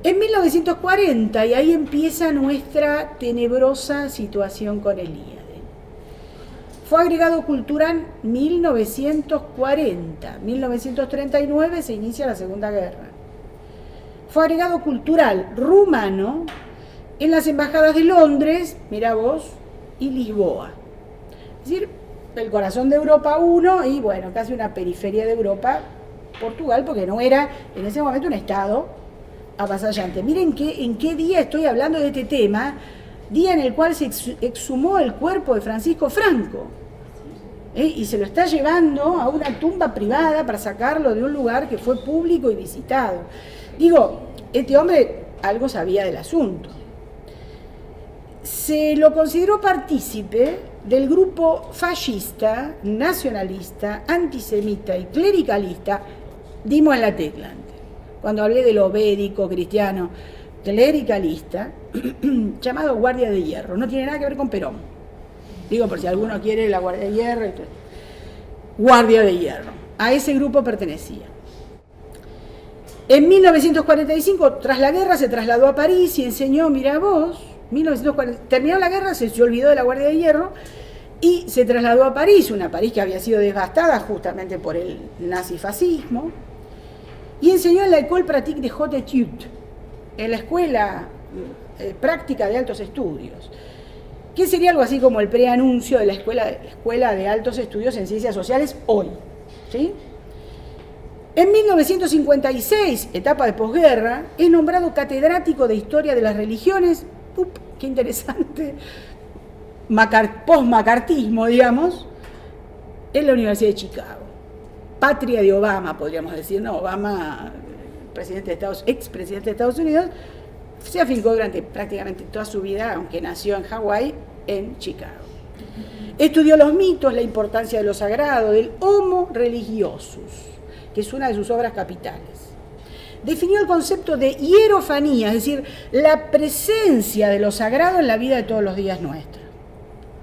[SPEAKER 1] En 1940, y ahí empieza nuestra tenebrosa situación con Eliade. Fue agregado cultural 1940. 1939 se inicia la Segunda Guerra. Fue agregado cultural rumano en las embajadas de Londres, mira vos, y Lisboa. Es decir, el corazón de Europa 1 y bueno, casi una periferia de Europa, Portugal, porque no era en ese momento un estado avasallante. Miren en qué día estoy hablando de este tema, día en el cual se exhumó el cuerpo de Francisco Franco, y se lo está llevando a una tumba privada para sacarlo de un lugar que fue público y visitado. Digo, este hombre algo sabía del asunto. Se lo consideró partícipe del grupo fascista, nacionalista, antisemita y clericalista, dimos en la tecla antes, cuando hablé de lo védico, cristiano, clericalista, llamado Guardia de Hierro. No tiene nada que ver con Perón. Digo, por si alguno quiere la Guardia de Hierro. Guardia de Hierro. A ese grupo pertenecía. En 1945, tras la guerra, se trasladó a París y enseñó, mira vos, 1940, terminó la guerra, se olvidó de la Guardia de Hierro y se trasladó a París, una París que había sido devastada justamente por el nazifascismo, y enseñó en la École Pratique de Hautes Études, en la escuela práctica de altos estudios, que sería algo así como el preanuncio de la escuela de altos estudios en ciencias sociales hoy, ¿sí? En 1956, etapa de posguerra, es nombrado catedrático de Historia de las Religiones, qué interesante, post-macartismo, digamos, en la Universidad de Chicago. Patria de Obama, podríamos decir, no, Obama, expresidente de Estados Unidos, se afincó durante prácticamente toda su vida, aunque nació en Hawái, en Chicago. Estudió los mitos, la importancia de lo sagrado, del homo religiosus, que es una de sus obras capitales. Definió el concepto de hierofanía, es decir, la presencia de lo sagrado en la vida de todos los días nuestra.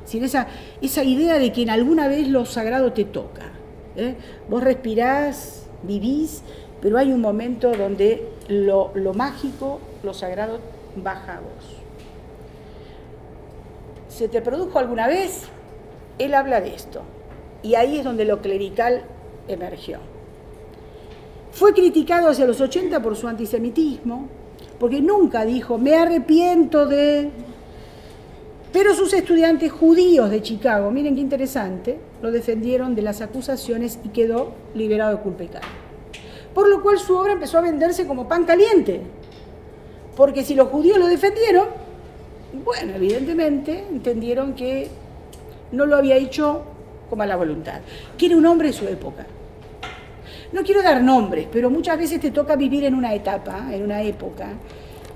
[SPEAKER 1] Es decir, esa idea de que en alguna vez lo sagrado te toca. Vos respirás, vivís, pero hay un momento donde lo mágico, lo sagrado, baja a vos. ¿Se te produjo alguna vez? Él habla de esto. Y ahí es donde lo clerical emergió. Fue criticado hacia los 80 por su antisemitismo, porque nunca dijo, me arrepiento de... Pero sus estudiantes judíos de Chicago, miren qué interesante, lo defendieron de las acusaciones y quedó liberado de culpa y cargo. Por lo cual su obra empezó a venderse como pan caliente, porque si los judíos lo defendieron, bueno, evidentemente entendieron que no lo había hecho con mala voluntad, que era un hombre de su época. No quiero dar nombres, pero muchas veces te toca vivir en una etapa, en una época,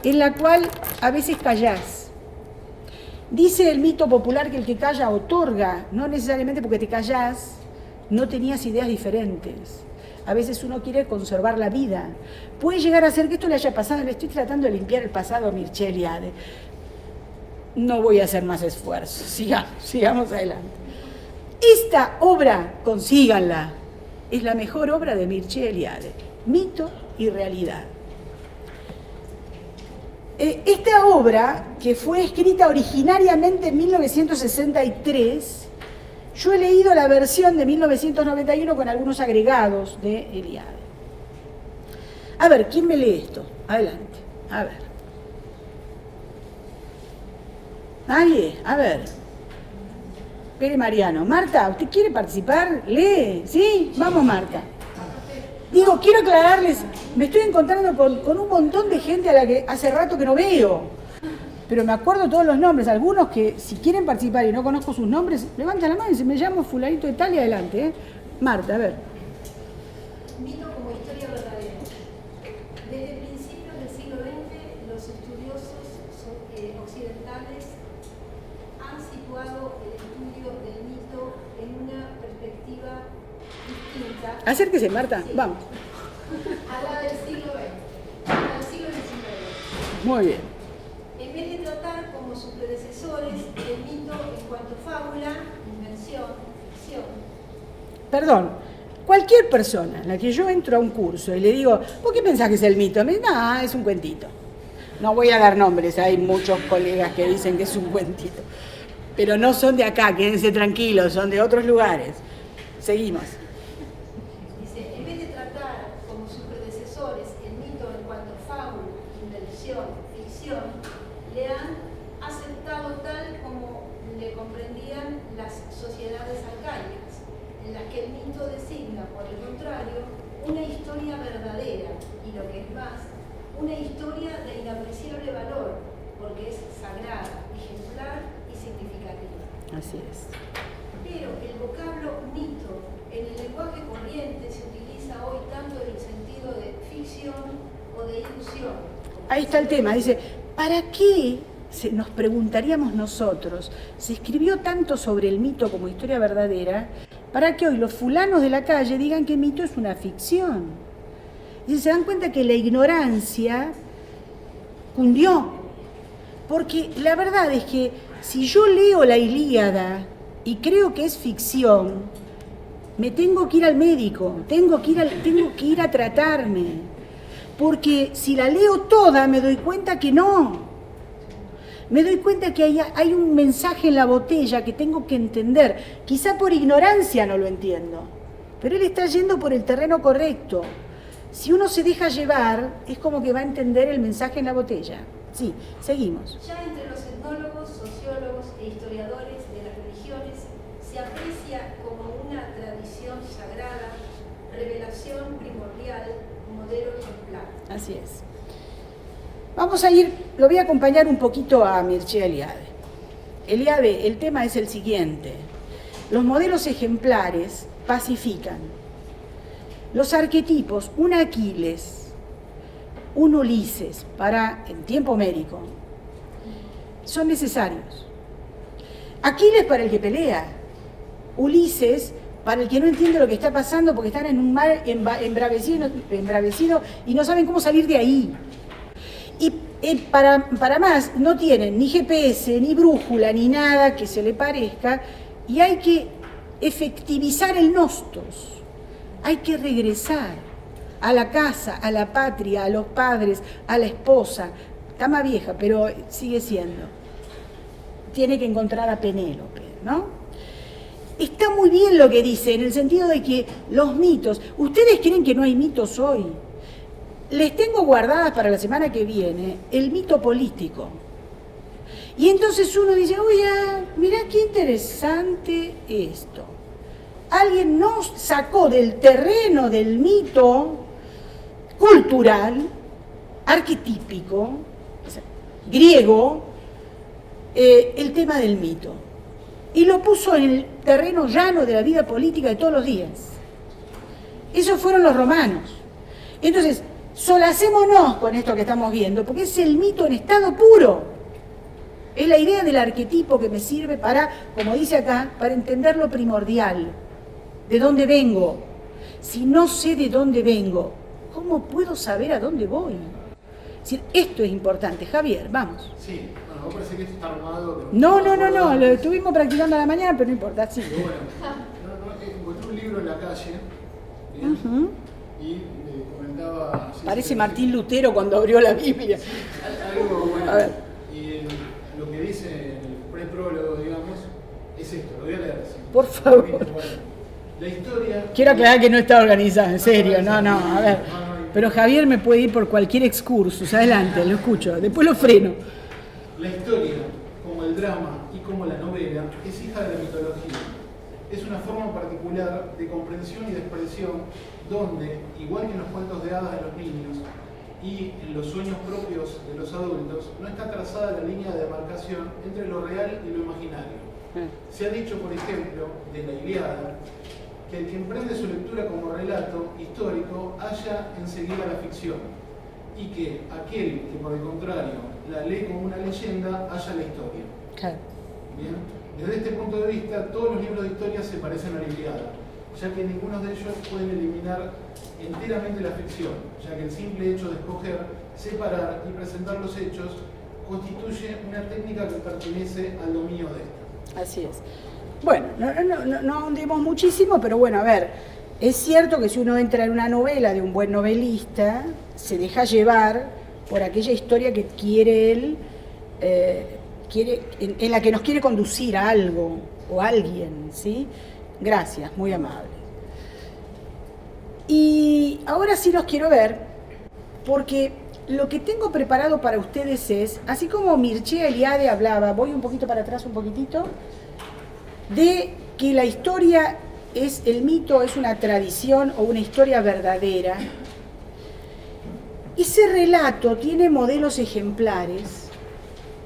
[SPEAKER 1] en la cual a veces callás. Dice el mito popular que el que calla otorga, no necesariamente porque te callás, no tenías ideas diferentes. A veces uno quiere conservar la vida. Puede llegar a ser que esto le haya pasado, le estoy tratando de limpiar el pasado a Mircea Eliade. No voy a hacer más esfuerzos, sigamos adelante. Esta obra, consíganla, es la mejor obra de Mircea Eliade, Mito y Realidad. Esta obra, que fue escrita originariamente en 1963, yo he leído la versión de 1991 con algunos agregados de Eliade. A ver, ¿quién me lee esto? Adelante, a ver. ¿Nadie? A ver. Pere Mariano. Marta, ¿usted quiere participar? Lee, ¿sí? Vamos, Marta. Digo, quiero aclararles, me estoy encontrando con un montón de gente a la que hace rato que no veo, pero me acuerdo todos los nombres. Algunos que si quieren participar y no conozco sus nombres, levantan la mano y dicen, me llamo fulanito de tal y adelante. Marta, a ver.
[SPEAKER 12] Mito como historia verdadera. Desde principios del siglo XX, los estudiosos occidentales han situado el estudio del mito en una perspectiva distinta.
[SPEAKER 1] Acérquese, Marta,
[SPEAKER 12] sí,
[SPEAKER 1] vamos.
[SPEAKER 12] A la del siglo XX, a la del siglo XIX.
[SPEAKER 1] Muy bien.
[SPEAKER 12] En vez de tratar como sus predecesores el mito en cuanto a fábula, invención, ficción.
[SPEAKER 1] Perdón, cualquier persona en la que yo entro a un curso y le digo, ¿por qué pensás que es el mito? Me dice, no, es un cuentito. No voy a dar nombres, hay muchos colegas que dicen que es un cuentito. Pero no son de acá, quédense tranquilos, son de otros lugares. Seguimos.
[SPEAKER 12] Dice, en vez de tratar como sus predecesores el mito en cuanto a fábula, invención, ficción, le han aceptado tal como le comprendían las sociedades arcaicas, en las que el mito designa, por el contrario, una historia verdadera y, lo que es más, una historia de inapreciable valor, porque es sagrada, ejemplar y significativa.
[SPEAKER 1] Así es.
[SPEAKER 12] Pero el vocablo mito en el lenguaje corriente se utiliza hoy tanto en el sentido de ficción o de ilusión.
[SPEAKER 1] Ahí está el tema, dice, ¿para qué, nos preguntaríamos nosotros, se escribió tanto sobre el mito como historia verdadera, para que hoy los fulanos de la calle digan que el mito es una ficción? Y se dan cuenta que la ignorancia cundió, porque la verdad es que si yo leo la Ilíada y creo que es ficción, me tengo que ir al médico, tengo que ir a tratarme, porque si la leo toda me doy cuenta que no. Me doy cuenta que hay un mensaje en la botella que tengo que entender. Quizá por ignorancia no lo entiendo, pero él está yendo por el terreno correcto. Si uno se deja llevar, es como que va a entender el mensaje en la botella. Sí, seguimos.
[SPEAKER 12] Ya entre los etnólogos, sociólogos e historiadores de las religiones se aprecia como una tradición sagrada, revelación primordial, modelo ejemplar.
[SPEAKER 1] Así es. Vamos a ir, lo voy a acompañar un poquito a Mircea Eliade. Eliade, el tema es el siguiente. Los modelos ejemplares pacifican. Los arquetipos, un Aquiles, un Ulises, en tiempo homérico, son necesarios. Aquiles para el que pelea, Ulises para el que no entiende lo que está pasando porque están en un mar embravecido y no saben cómo salir de ahí. Y para más, no tienen ni GPS, ni brújula, ni nada que se le parezca, y hay que efectivizar el nostos. Hay que regresar a la casa, a la patria, a los padres, a la esposa. Está más vieja, pero sigue siendo. Tiene que encontrar a Penélope, ¿no? Está muy bien lo que dice, en el sentido de que los mitos... ¿Ustedes creen que no hay mitos hoy? Les tengo guardadas para la semana que viene el mito político. Y entonces uno dice, oye, mirá qué interesante esto. Alguien nos sacó del terreno del mito cultural, arquetípico, griego, el tema del mito. Y lo puso en el terreno llano de la vida política de todos los días. Esos fueron los romanos. Entonces, solacémonos con esto que estamos viendo, porque es el mito en estado puro. Es la idea del arquetipo que me sirve para, como dice acá, para entender lo primordial. ¿De dónde vengo? Si no sé de dónde vengo, ¿cómo puedo saber a dónde voy? Es decir, esto es importante. Javier, vamos.
[SPEAKER 11] Sí, bueno, vos parece que esto está armado.
[SPEAKER 1] No, lo estuvimos practicando a la mañana, pero no importa, sí.
[SPEAKER 11] Pero bueno, encontré un libro en la calle, ¿bien? Y comentaba...
[SPEAKER 1] Parece Martín Lutero cuando abrió la Biblia.
[SPEAKER 11] Algo bueno.
[SPEAKER 1] A ver.
[SPEAKER 11] Y lo que dice en el preprólogo, digamos, es esto, lo voy a leer. ¿Sí?
[SPEAKER 1] Por favor.
[SPEAKER 11] Bueno, la historia...
[SPEAKER 1] Quiero aclarar que no está organizado, en serio, no, a ver. Pero Javier me puede ir por cualquier excursus, adelante, lo escucho, después lo freno.
[SPEAKER 11] La historia, como el drama y como la novela, es hija de la mitología. Es una forma particular de comprensión y de expresión donde, igual que en los cuentos de hadas de los niños y en los sueños propios de los adultos, no está trazada la línea de demarcación entre lo real y lo imaginario. Se ha dicho, por ejemplo, de la Ilíada, que el que emprende su lectura como relato histórico halla enseguida la ficción, y que aquel que, por el contrario, la lee como una leyenda, halla la historia.
[SPEAKER 1] Claro.
[SPEAKER 11] Bien. Desde este punto de vista, todos los libros de historia se parecen a la Ilíada, ya que ninguno de ellos pueden eliminar enteramente la ficción, ya que el simple hecho de escoger, separar y presentar los hechos constituye una técnica que pertenece al dominio de esta.
[SPEAKER 1] Así es. Bueno, no ahondemos muchísimo, pero bueno, a ver, es cierto que si uno entra en una novela de un buen novelista, se deja llevar por aquella historia que quiere él en la que nos quiere conducir a algo o a alguien, ¿sí? Gracias, muy amable. Y ahora sí los quiero ver, porque lo que tengo preparado para ustedes es, así como Mircea Eliade hablaba, voy un poquito para atrás un poquitito, de que la historia es el mito, es una tradición o una historia verdadera. Ese relato tiene modelos ejemplares,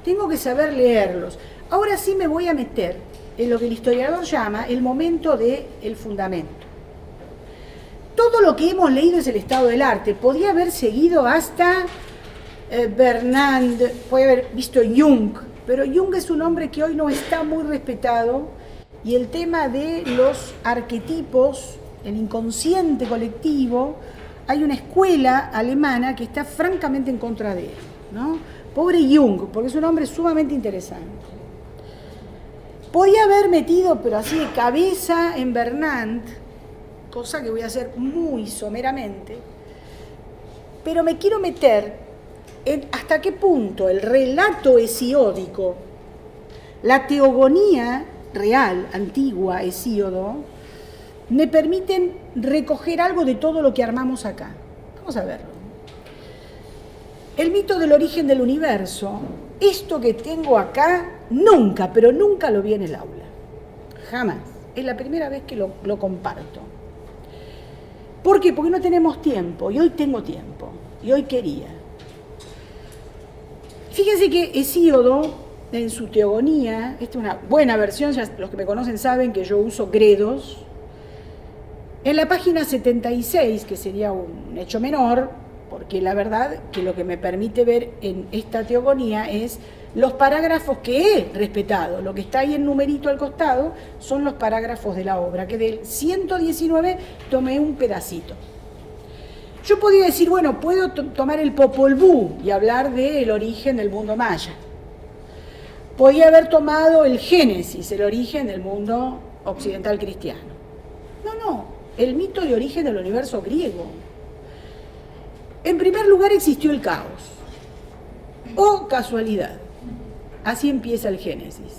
[SPEAKER 1] tengo que saber leerlos. Ahora sí me voy a meter en lo que el historiador llama el momento del fundamento. Todo lo que hemos leído es el estado del arte. Podía haber seguido hasta Bernard, puede haber visto Jung, pero Jung es un hombre que hoy no está muy respetado, y el tema de los arquetipos, el inconsciente colectivo, hay una escuela alemana que está francamente en contra de él, ¿no? Pobre Jung, porque es un hombre sumamente interesante. Podía haber metido, pero así de cabeza, en Bernard, cosa que voy a hacer muy someramente, pero me quiero meter en hasta qué punto el relato hesiódico, la teogonía real, antigua, Hesíodo, me permiten recoger algo de todo lo que armamos acá. Vamos a verlo. El mito del origen del universo, esto que tengo acá, nunca, pero nunca lo vi en el aula. Jamás. Es la primera vez que lo comparto. ¿Por qué? Porque no tenemos tiempo, y hoy tengo tiempo, y hoy quería. Fíjense que Hesíodo, en su teogonía, esta es una buena versión, ya los que me conocen saben que yo uso Gredos, en la página 76, que sería un hecho menor, porque la verdad que lo que me permite ver en esta teogonía es los parágrafos que he respetado. Lo que está ahí en numerito al costado son los parágrafos de la obra, que del 119 tomé un pedacito. Yo podía decir, bueno, puedo tomar el Popol Vuh y hablar del origen del mundo maya. Podía haber tomado el Génesis, el origen del mundo occidental cristiano. No, el mito de origen del universo griego. En primer lugar existió el caos. Oh, casualidad. Así empieza el Génesis.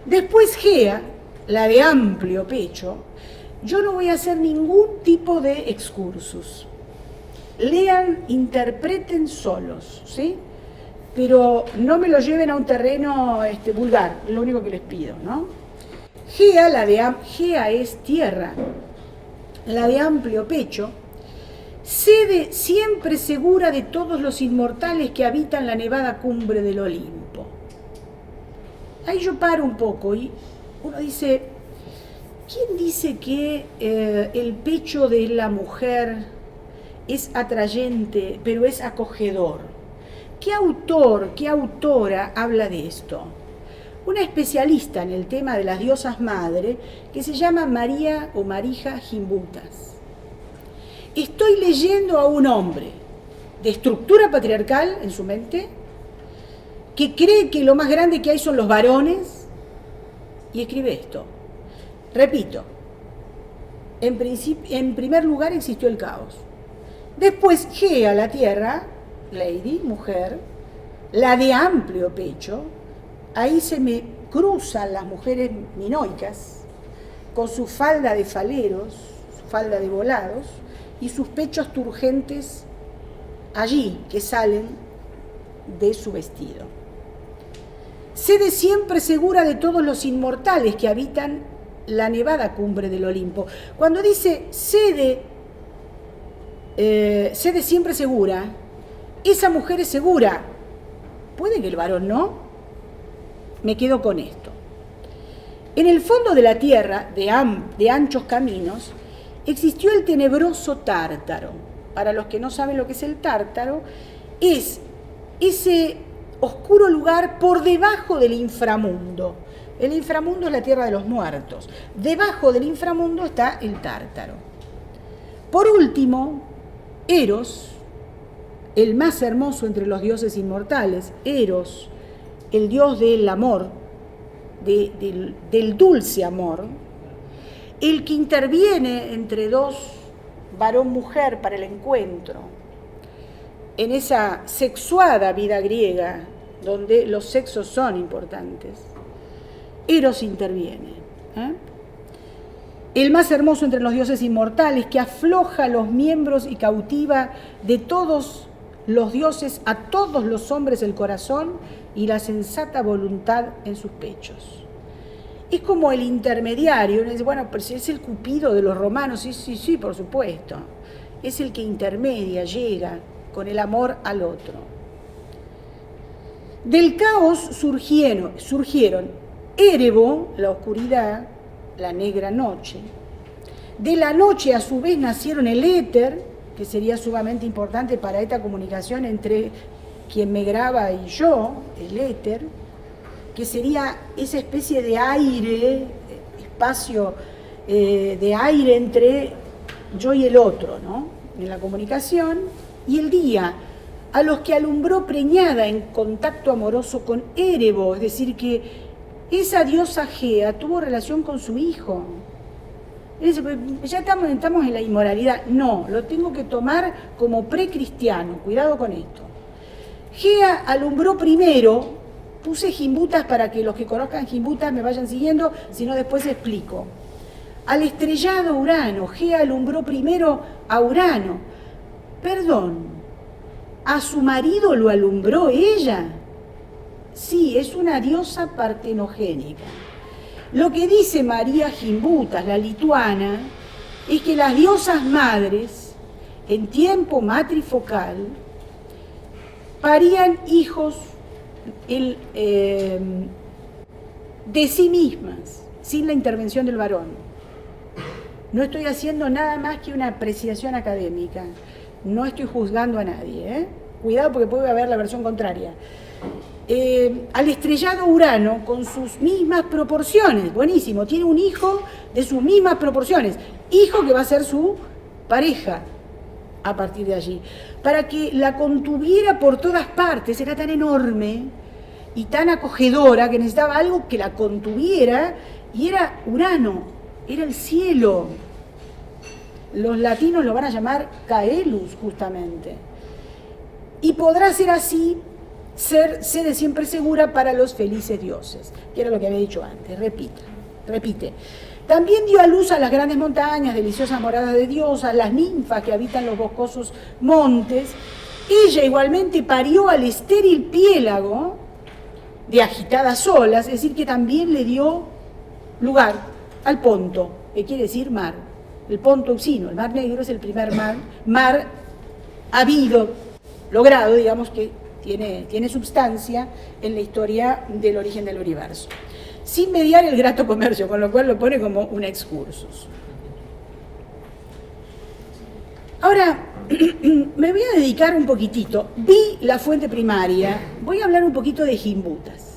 [SPEAKER 1] Después Gea, la de amplio pecho, yo no voy a hacer ningún tipo de excursus. Lean, interpreten solos, ¿sí? Pero no me lo lleven a un terreno vulgar, es lo único que les pido, ¿no? Gea es tierra, la de amplio pecho, sede siempre segura de todos los inmortales que habitan la nevada cumbre del Olimpo. Ahí yo paro un poco y uno dice, ¿quién dice que el pecho de la mujer es atrayente, pero es acogedor? ¿Qué autor, qué autora habla de esto? Una especialista en el tema de las diosas madre que se llama María o Marija Gimbutas. Estoy leyendo a un hombre de estructura patriarcal en su mente que cree que lo más grande que hay son los varones y escribe esto. Repito, en primer lugar existió el caos. Después Gea, la tierra, lady, mujer, la de amplio pecho, ahí se me cruzan las mujeres minoicas con su falda de faleros, su falda de volados y sus pechos turgentes allí que salen de su vestido. Sede siempre segura de todos los inmortales que habitan la nevada cumbre del Olimpo. Cuando dice sede siempre segura, esa mujer es segura. ¿Puede que el varón no? Me quedo con esto. En el fondo de la tierra, de anchos caminos, existió el tenebroso Tártaro. Para los que no saben lo que es el Tártaro, es ese oscuro lugar por debajo del inframundo. El inframundo es la tierra de los muertos. Debajo del inframundo está el Tártaro. Por último, Eros, el más hermoso entre los dioses inmortales, Eros, el dios del amor, del dulce amor, el que interviene entre dos, varón-mujer, para el encuentro, en esa sexuada vida griega donde los sexos son importantes, Eros interviene. El más hermoso entre los dioses inmortales, que afloja los miembros y cautiva de todos los dioses a todos los hombres el corazón y la sensata voluntad en sus pechos. Es como el intermediario. Uno dice, bueno, pero si es el Cupido de los romanos, sí, por supuesto. Es el que intermedia, llega con el amor al otro. Del caos surgieron Erebo, la oscuridad, la negra noche. De la noche a su vez nacieron el éter, que sería sumamente importante para esta comunicación entre quien me graba y yo, el éter, que sería esa especie de aire, espacio de aire entre yo y el otro, ¿no? En la comunicación. Y el día, a los que alumbró preñada en contacto amoroso con Erebo, es decir, que esa diosa Gea tuvo relación con su hijo. Ya estamos en la inmoralidad. No, lo tengo que tomar como precristiano. Cuidado con esto. Gea alumbró primero. Puse Gimbutas para que los que conozcan Gimbutas me vayan siguiendo, si no después explico. Al estrellado Urano. Gea alumbró primero a Urano. Perdón, ¿a su marido lo alumbró ella? Sí, es una diosa partenogénica. Lo que dice María Gimbutas, la lituana, es que las diosas madres, en tiempo matrifocal, parían hijos de sí mismas, sin la intervención del varón. No estoy haciendo nada más que una apreciación académica. No estoy juzgando a nadie, Cuidado porque puede haber la versión contraria. Al estrellado Urano con sus mismas proporciones, buenísimo, tiene un hijo de sus mismas proporciones, hijo que va a ser su pareja a partir de allí, para que la contuviera por todas partes. Era tan enorme y tan acogedora que necesitaba algo que la contuviera, y era Urano, era el cielo. Los latinos lo van a llamar Caelus, justamente. Y podrá ser así, ser sede siempre segura para los felices dioses, que era lo que había dicho antes. Repite. También dio a luz a las grandes montañas, deliciosas moradas de diosas, las ninfas que habitan los boscosos montes. Ella igualmente parió al estéril piélago de agitadas olas, es decir, que también le dio lugar al Ponto, que quiere decir mar. El Ponto Euxino, el Mar Negro, es el primer mar habido, logrado, digamos, que tiene substancia en la historia del origen del universo, sin mediar el grato comercio, con lo cual lo pone como un excursus. Ahora, me voy a dedicar un poquitito. Vi la fuente primaria, voy a hablar un poquito de Gimbutas.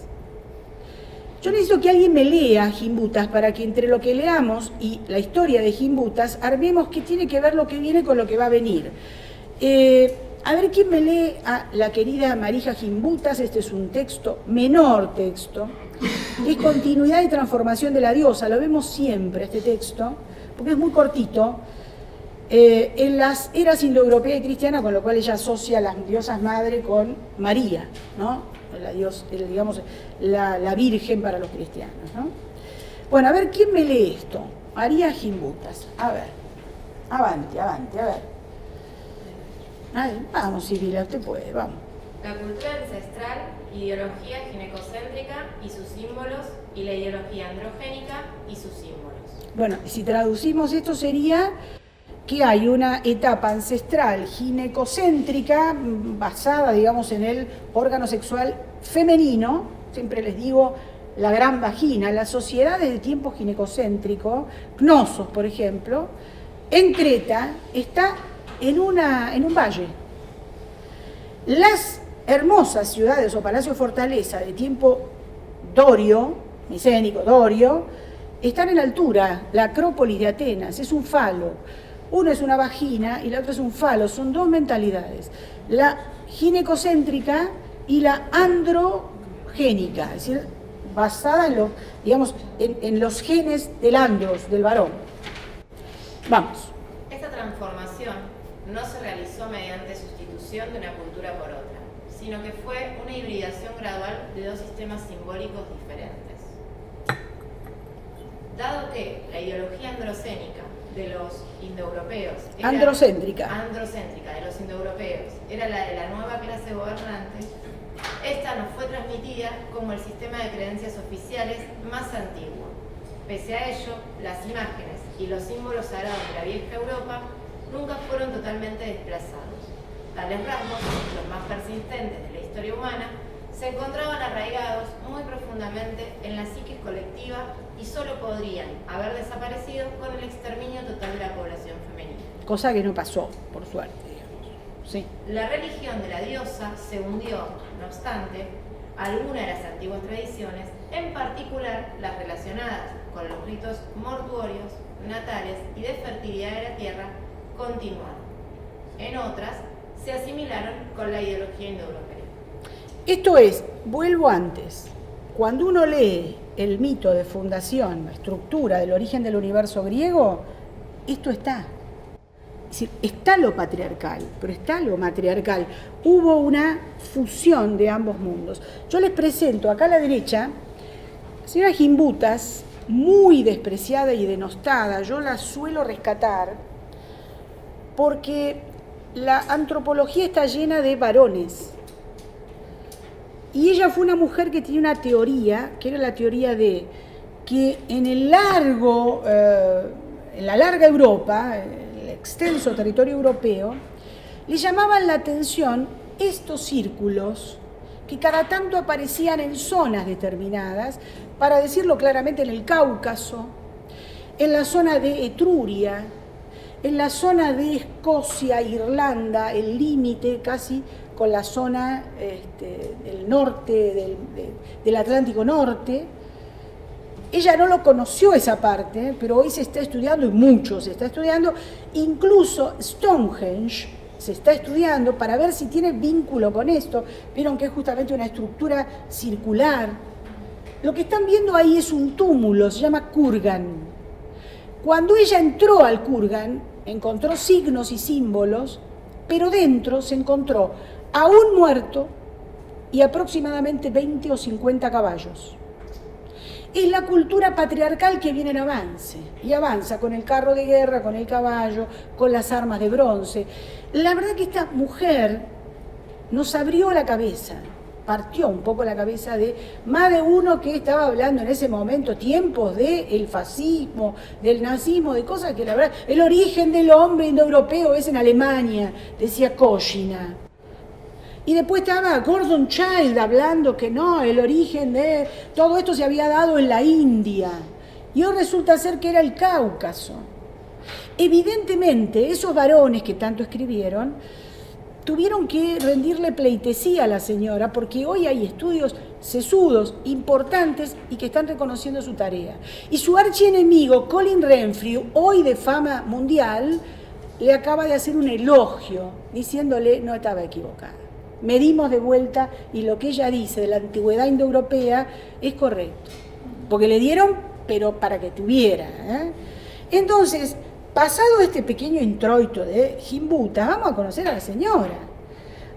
[SPEAKER 1] Yo necesito que alguien me lea Gimbutas para que entre lo que leamos y la historia de Gimbutas armemos qué tiene que ver lo que viene con lo que va a venir. A ver, ¿quién me lee a la querida Marija Gimbutas? Este es un texto, menor texto, es continuidad y transformación de la diosa. Lo vemos siempre, este texto, porque es muy cortito, en las eras indoeuropea y cristiana, con lo cual ella asocia a las diosas madre con María, ¿no? La Virgen para los cristianos, ¿no? Bueno, a ver, ¿quién me lee esto? María Gimbutas. A ver, avante, a ver. Vamos, Sibila, usted puede, vamos.
[SPEAKER 9] La cultura ancestral, ideología ginecocéntrica y sus símbolos, y la ideología androgénica y sus símbolos.
[SPEAKER 1] Bueno, si traducimos esto sería que hay una etapa ancestral ginecocéntrica basada, digamos, en el órgano sexual femenino. Siempre les digo la gran vagina. Las sociedades de tiempo ginecocéntrico, Knossos, por ejemplo, en Creta está en un valle. Las hermosas ciudades o palacios fortaleza de tiempo dorio, micénico, dorio, están en altura. La Acrópolis de Atenas es un falo. Uno es una vagina y la otra es un falo. Son dos mentalidades. La ginecocéntrica y la androgénica, es decir, basada en en los genes del andros, del varón. Vamos.
[SPEAKER 9] Esta transformación no se realizó mediante sustitución de una cultura por otra, sino que fue una hibridación gradual de dos sistemas simbólicos diferentes. Dado que la ideología androcénica de los indoeuropeos
[SPEAKER 1] androcéntrica
[SPEAKER 9] de los indoeuropeos era la de la nueva clase gobernante, esta nos fue transmitida como el sistema de creencias oficiales más antiguo. Pese a ello, las imágenes y los símbolos sagrados de la vieja Europa nunca fueron totalmente desplazados. Tales rasgos, los más persistentes de la historia humana, se encontraban arraigados muy profundamente en la psiquis colectiva y solo podrían haber desaparecido con el exterminio total de la población femenina.
[SPEAKER 1] Cosa que no pasó, por suerte, digamos. Sí.
[SPEAKER 9] La religión de la diosa se hundió, no obstante, algunas de las antiguas tradiciones, en particular las relacionadas con los ritos mortuorios, natales y de fertilidad de la tierra, continuaron. En otras, se asimilaron con la ideología indoeuropea.
[SPEAKER 1] Esto es, vuelvo antes, cuando uno lee el mito de fundación, la estructura del origen del universo griego, esto está. Es decir, está lo patriarcal, pero está lo matriarcal. Hubo una fusión de ambos mundos. Yo les presento acá a la derecha, la señora Gimbutas, muy despreciada y denostada. Yo la suelo rescatar porque la antropología está llena de varones. Y ella fue una mujer que tenía una teoría, que era la teoría de que en la larga Europa, el extenso territorio europeo, le llamaban la atención estos círculos que cada tanto aparecían en zonas determinadas, para decirlo claramente en el Cáucaso, en la zona de Etruria, en la zona de Escocia, Irlanda, el límite casi con la zona del norte, del Atlántico Norte. Ella no lo conoció esa parte, pero hoy se está estudiando, y mucho se está estudiando, incluso Stonehenge se está estudiando para ver si tiene vínculo con esto. Vieron que es justamente una estructura circular. Lo que están viendo ahí es un túmulo, se llama Kurgan. Cuando ella entró al Kurgan, encontró signos y símbolos, pero dentro se encontró a un muerto y aproximadamente 20 o 50 caballos. Es la cultura patriarcal que viene en avance, y avanza con el carro de guerra, con el caballo, con las armas de bronce. La verdad que esta mujer nos abrió la cabeza, partió un poco la cabeza de más de uno que estaba hablando en ese momento, tiempos del fascismo, del nazismo, de cosas que la verdad, el origen del hombre indoeuropeo es en Alemania, decía Koshina. Y después estaba Gordon Child hablando que no, el origen de todo esto se había dado en la India. Y hoy resulta ser que era el Cáucaso. Evidentemente, esos varones que tanto escribieron tuvieron que rendirle pleitesía a la señora, porque hoy hay estudios sesudos, importantes, y que están reconociendo su tarea. Y su archienemigo, Colin Renfrew, hoy de fama mundial, le acaba de hacer un elogio, diciéndole no estaba equivocada. Medimos de vuelta y lo que ella dice de la antigüedad indoeuropea es correcto, porque le dieron, pero para que tuviera. Entonces, pasado este pequeño introito de Gimbutas, vamos a conocer a la señora.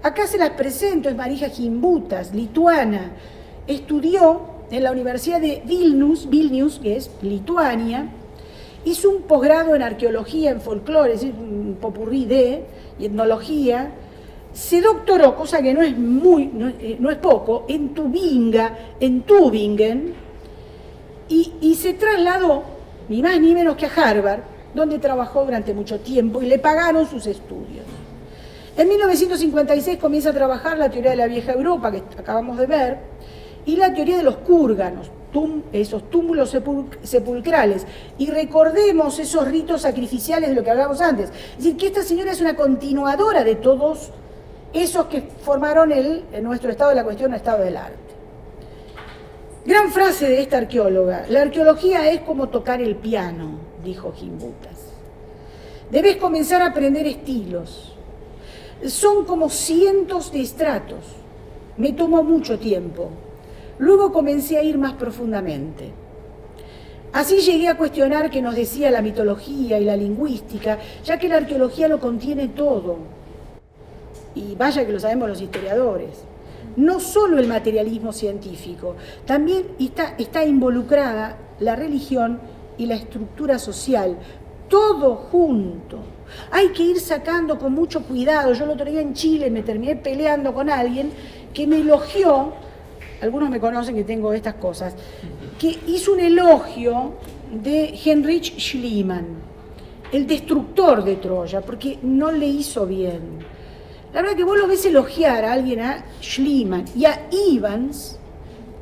[SPEAKER 1] Acá se las presento, es Marija Gimbutas, lituana. Estudió en la Universidad de Vilnius, que es Lituania. Hizo un posgrado en arqueología, en folclore, es decir, un popurrí y etnología. Se doctoró, cosa que no es poco, en Tübingen, y se trasladó, ni más ni menos que a Harvard, donde trabajó durante mucho tiempo y le pagaron sus estudios. En 1956 comienza a trabajar la teoría de la vieja Europa, que acabamos de ver, y la teoría de los kúrganos, esos túmulos sepulcrales. Y recordemos esos ritos sacrificiales de lo que hablábamos antes. Es decir, que esta señora es una continuadora de todos esos que formaron nuestro estado de la cuestión, el estado del arte. Gran frase de esta arqueóloga: la arqueología es como tocar el piano, dijo Gimbutas. Debes comenzar a aprender estilos. Son como cientos de estratos. Me tomó mucho tiempo. Luego comencé a ir más profundamente. Así llegué a cuestionar qué nos decía la mitología y la lingüística, ya que la arqueología lo contiene todo. Y vaya que lo sabemos los historiadores. no solo el materialismo científico, también está involucrada la religión y la estructura social, todo junto. Hay que ir sacando con mucho cuidado. Yo el otro día en Chile me terminé peleando con alguien que me elogió, algunos me conocen que tengo estas cosas, que hizo un elogio de Heinrich Schliemann, el destructor de Troya, porque no le hizo bien. La verdad que vos lo ves elogiar a alguien, a Schliemann y a Ivans,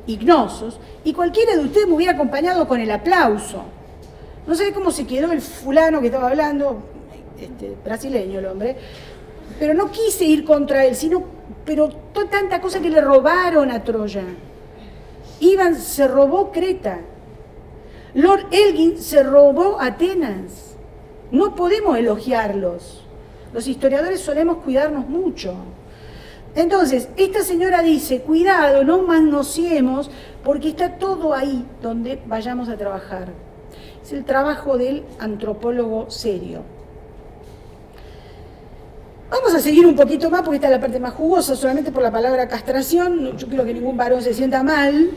[SPEAKER 1] Ignosos, y cualquiera de ustedes me hubiera acompañado con el aplauso. No sé cómo se quedó el fulano que estaba hablando, brasileño el hombre, pero no quise ir contra él, pero tanta cosa que le robaron a Troya. Ivans se robó Creta. Lord Elgin se robó Atenas. No podemos elogiarlos. Los historiadores solemos cuidarnos mucho. Entonces, esta señora dice, cuidado, no manoseemos, porque está todo ahí donde vayamos a trabajar. Es el trabajo del antropólogo serio. Vamos a seguir un poquito más, porque esta es la parte más jugosa, solamente por la palabra castración. Yo creo que ningún varón se sienta mal,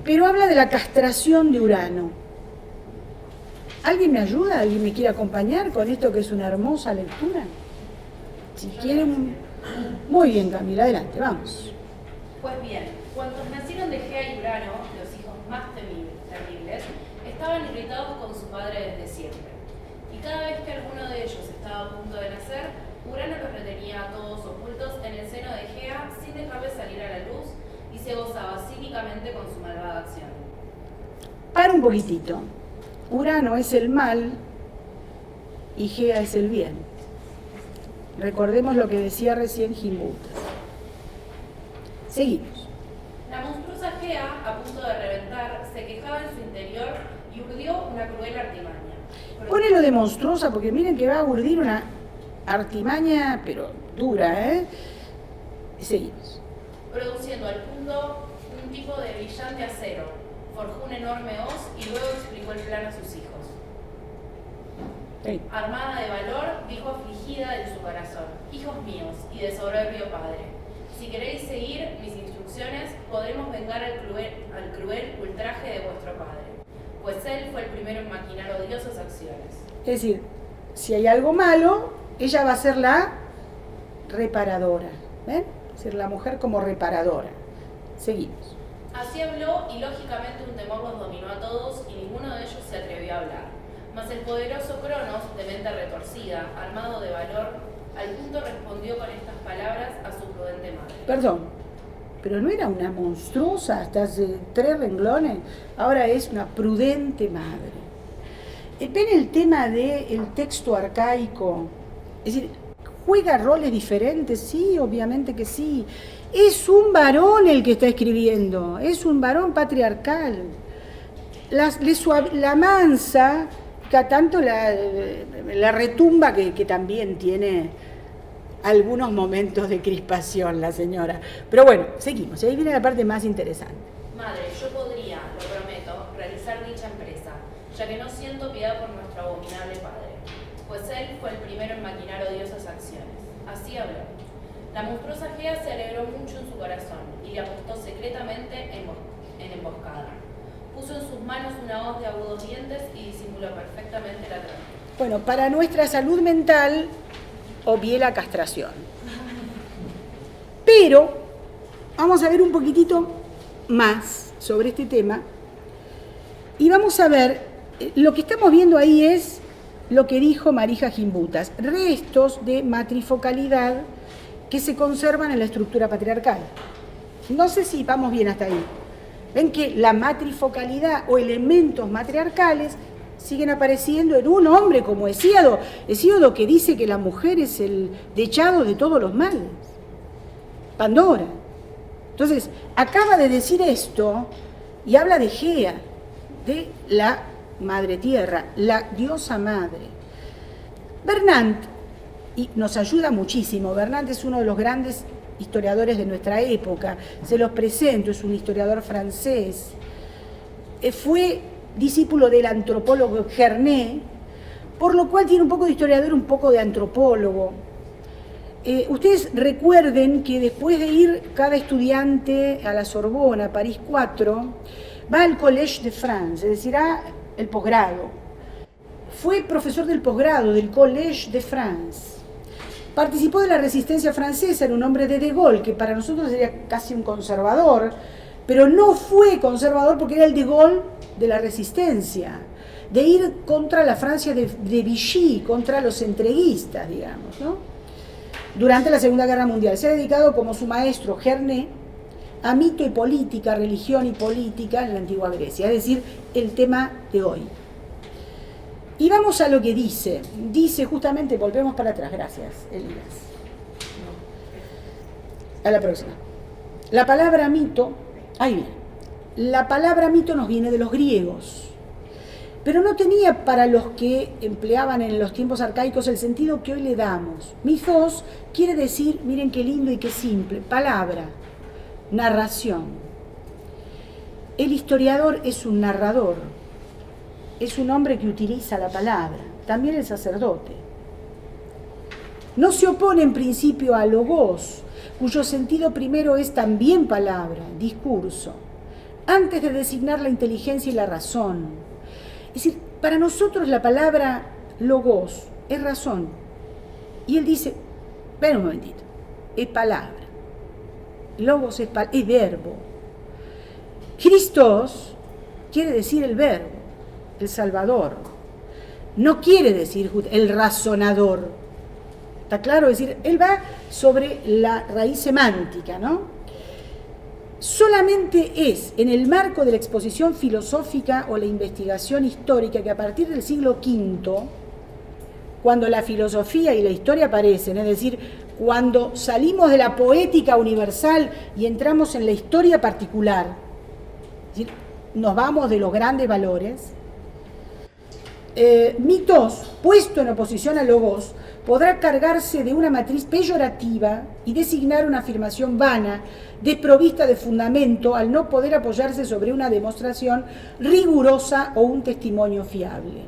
[SPEAKER 1] pero habla de la castración de Urano. ¿Alguien me ayuda? ¿Alguien me quiere acompañar con esto que es una hermosa lectura? Si quieren... Muy bien, Camila, adelante, vamos.
[SPEAKER 9] Pues bien, cuantos nacieron de Gea y Urano, los hijos más terribles, estaban irritados con su padre desde siempre. Y cada vez que alguno de ellos estaba a punto de nacer, Urano los retenía a todos ocultos en el seno de Gea sin dejarles salir a la luz y se gozaba cínicamente con su malvada acción.
[SPEAKER 1] Para un poquitito. Urano es el mal y Gea es el bien. Recordemos lo que decía recién Gimbutas. Seguimos.
[SPEAKER 9] La monstruosa Gea, a punto de reventar, se quejaba en su interior y urdió una cruel artimaña.
[SPEAKER 1] Ponelo de monstruosa porque miren que va a urdir una artimaña, pero dura, ¿eh? Y seguimos.
[SPEAKER 9] Produciendo al punto un tipo de brillante acero, forjó un enorme hoz y luego explicó el plan a sus hijos.
[SPEAKER 1] Sí.
[SPEAKER 9] Armada de valor, dijo afligida en su corazón: hijos míos y de soberbio padre, si queréis seguir mis instrucciones, podremos vengar al cruel ultraje de vuestro padre, pues él fue el primero en maquinar odiosas acciones.
[SPEAKER 1] Es decir, si hay algo malo, ella va a ser la reparadora. ¿Ven? Es decir, la mujer como reparadora. Seguimos.
[SPEAKER 9] Así habló y lógicamente un temor los dominó a todos y ninguno de ellos se atrevió a hablar. Mas el poderoso Cronos, de mente retorcida, armado de valor, al punto respondió con estas palabras a su prudente madre.
[SPEAKER 1] Perdón, pero no era una monstruosa hasta hace 3 renglones, ahora es una prudente madre. Ven el tema del texto arcaico, es decir, ¿juega roles diferentes? Sí, obviamente que sí. Es un varón el que está escribiendo, es un varón patriarcal. La mansa, tanto la retumba que también tiene algunos momentos de crispación la señora. Pero bueno, seguimos, y ahí viene la parte más interesante.
[SPEAKER 9] Madre, yo podría, lo prometo, realizar dicha empresa, ya que no siento piedad por nuestro abominable padre, pues él fue el primero en maquinar odiosas acciones. Así habló. La monstruosa Gea se alegró mucho en su corazón y le apostó secretamente en emboscada. Puso en sus manos una hoz de agudos dientes y disimuló perfectamente la trampa.
[SPEAKER 1] Bueno, para nuestra salud mental, obvié la castración. Pero vamos a ver un poquitito más sobre este tema y vamos a ver, lo que estamos viendo ahí es lo que dijo Marija Gimbutas, restos de matrifocalidad que se conservan en la estructura patriarcal. No sé si vamos bien hasta ahí. Ven que la matrifocalidad o elementos matriarcales siguen apareciendo en un hombre como Hesíodo. Hesíodo que dice que la mujer es el dechado de todos los males. Pandora. Entonces, acaba de decir esto y habla de Gea, de la madre tierra, la diosa madre. Bernat, y nos ayuda muchísimo, Bernat es uno de los grandes historiadores de nuestra época, se los presento, es un historiador francés, fue discípulo del antropólogo Gernet, por lo cual tiene un poco de historiador, un poco de antropólogo. Ustedes recuerden que después de ir cada estudiante a la Sorbona, París 4, va al Collège de France, es decir, el posgrado. Fue profesor del posgrado del Collège de France. Participó de la resistencia francesa, era un hombre de Gaulle, que para nosotros sería casi un conservador, pero no fue conservador porque era el de Gaulle de la resistencia, de ir contra la Francia de Vichy, contra los entreguistas, digamos, ¿no? Durante la Segunda Guerra Mundial. Se ha dedicado, como su maestro Gernet, a mito y política, religión y política en la antigua Grecia, es decir, el tema de hoy. Y vamos a lo que dice. Dice justamente, volvemos para atrás, gracias, Elías. A la próxima. La palabra mito, ahí viene. La palabra mito nos viene de los griegos, pero no tenía para los que empleaban en los tiempos arcaicos el sentido que hoy le damos. Mythos quiere decir, miren qué lindo y qué simple, palabra, narración. El historiador es un narrador, es un hombre que utiliza la palabra, también el sacerdote. No se opone en principio a logos, cuyo sentido primero es también palabra, discurso, antes de designar la inteligencia y la razón. Es decir, para nosotros la palabra logos es razón. Y él dice, ven un momentito, es palabra. Logos es verbo. Christos quiere decir el verbo, el salvador. No quiere decir el razonador. ¿Está claro? Es decir, él va sobre la raíz semántica, ¿no? Solamente es en el marco de la exposición filosófica o la investigación histórica que a partir del siglo V, cuando la filosofía y la historia aparecen, es decir, cuando salimos de la poética universal y entramos en la historia particular, es decir, nos vamos de los grandes valores, mitos, puesto en oposición a logos, podrá cargarse de una matriz peyorativa y designar una afirmación vana, desprovista de fundamento, al no poder apoyarse sobre una demostración rigurosa o un testimonio fiable.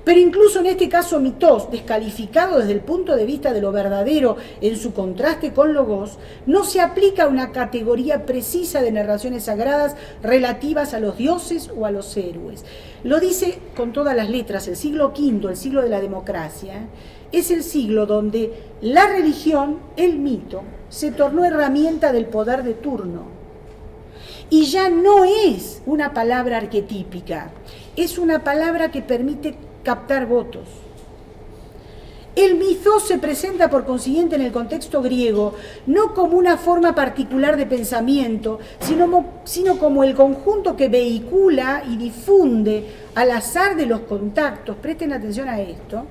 [SPEAKER 1] Pero incluso en este caso mitos, descalificado desde el punto de vista de lo verdadero en su contraste con logos, no se aplica a una categoría precisa de narraciones sagradas relativas a los dioses o a los héroes. Lo dice con todas las letras, el siglo V, el siglo de la democracia, es el siglo donde la religión, el mito, se tornó herramienta del poder de turno. Y ya no es una palabra arquetípica, es una palabra que permite captar votos. El mitos se presenta por consiguiente en el contexto griego no como una forma particular de pensamiento, sino como el conjunto que vehicula y difunde al azar de los contactos, presten atención a esto,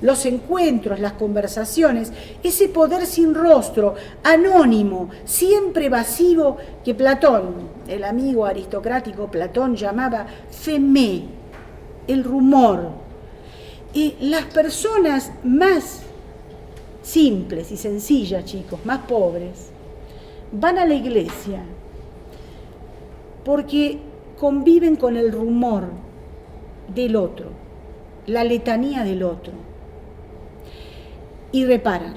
[SPEAKER 1] los encuentros, las conversaciones, ese poder sin rostro, anónimo, siempre evasivo, que Platón, el amigo aristocrático Platón, llamaba femé, el rumor. Y las personas más simples y sencillas, chicos, más pobres, van a la iglesia porque conviven con el rumor del otro, la letanía del otro, y reparan.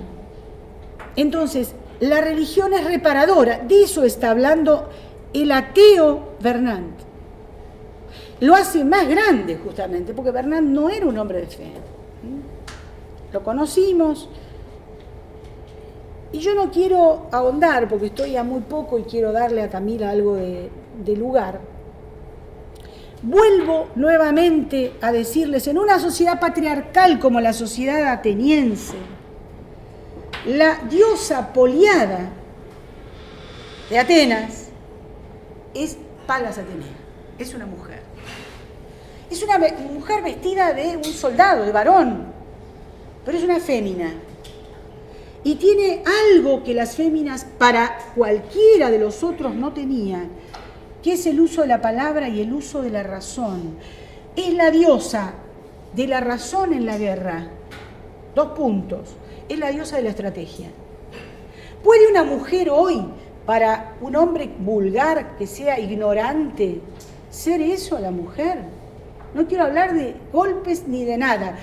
[SPEAKER 1] Entonces, la religión es reparadora, de eso está hablando el ateo Bernard. Lo hace más grande justamente, porque Bernard no era un hombre de fe. Lo conocimos, y yo no quiero ahondar, porque estoy a muy poco y quiero darle a Camila algo de lugar. Vuelvo nuevamente a decirles, en una sociedad patriarcal como la sociedad ateniense, la diosa Poliada de Atenas es Palas Atenea, es una mujer. Es una mujer vestida de un soldado, de varón, pero es una fémina. Y tiene algo que las féminas para cualquiera de los otros no tenían, que es el uso de la palabra y el uso de la razón. Es la diosa de la razón en la guerra. 2 puntos. Es la diosa de la estrategia. ¿Puede una mujer hoy, para un hombre vulgar que sea ignorante, ser eso a la mujer? No quiero hablar de golpes ni de nada.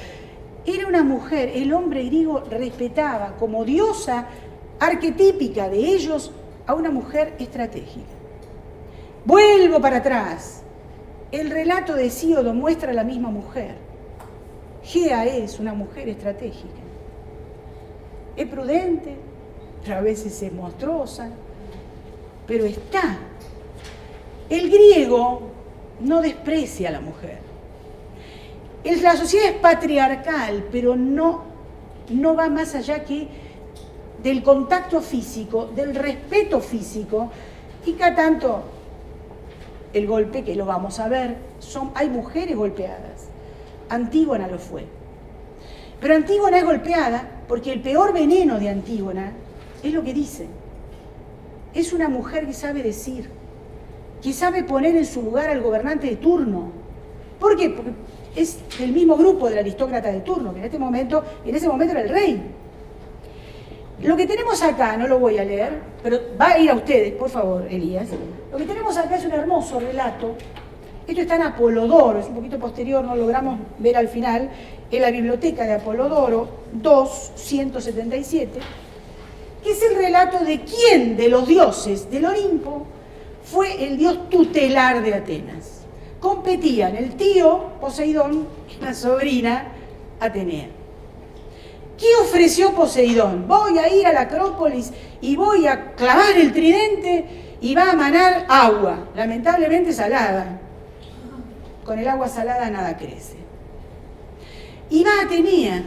[SPEAKER 1] Era una mujer, el hombre griego respetaba como diosa arquetípica de ellos a una mujer estratégica. Vuelvo para atrás. El relato de Hesíodo muestra a la misma mujer. Gea es una mujer estratégica. Es prudente, pero a veces es monstruosa, pero está. El griego no desprecia a la mujer. La sociedad es patriarcal, pero no va más allá que del contacto físico, del respeto físico, y cada tanto el golpe, que lo vamos a ver, hay mujeres golpeadas. Antígona lo fue. Pero Antígona es golpeada porque el peor veneno de Antígona es lo que dice. Es una mujer que sabe decir, que sabe poner en su lugar al gobernante de turno. ¿Por qué? Porque es del mismo grupo del aristócrata de turno, que en ese momento era el rey. Lo que tenemos acá, no lo voy a leer, pero va a ir a ustedes, por favor, Elías. Lo que tenemos acá es un hermoso relato. Esto está en Apolodoro, es un poquito posterior, no logramos ver al final, en la biblioteca de Apolodoro 2:177, que es el relato de quién de los dioses del Olimpo fue el dios tutelar de Atenas. Competían el tío Poseidón y la sobrina Atenea. ¿Qué ofreció Poseidón? Voy a ir a la Acrópolis y voy a clavar el tridente y va a manar agua, lamentablemente salada. Con el agua salada nada crece. Y va a Atenea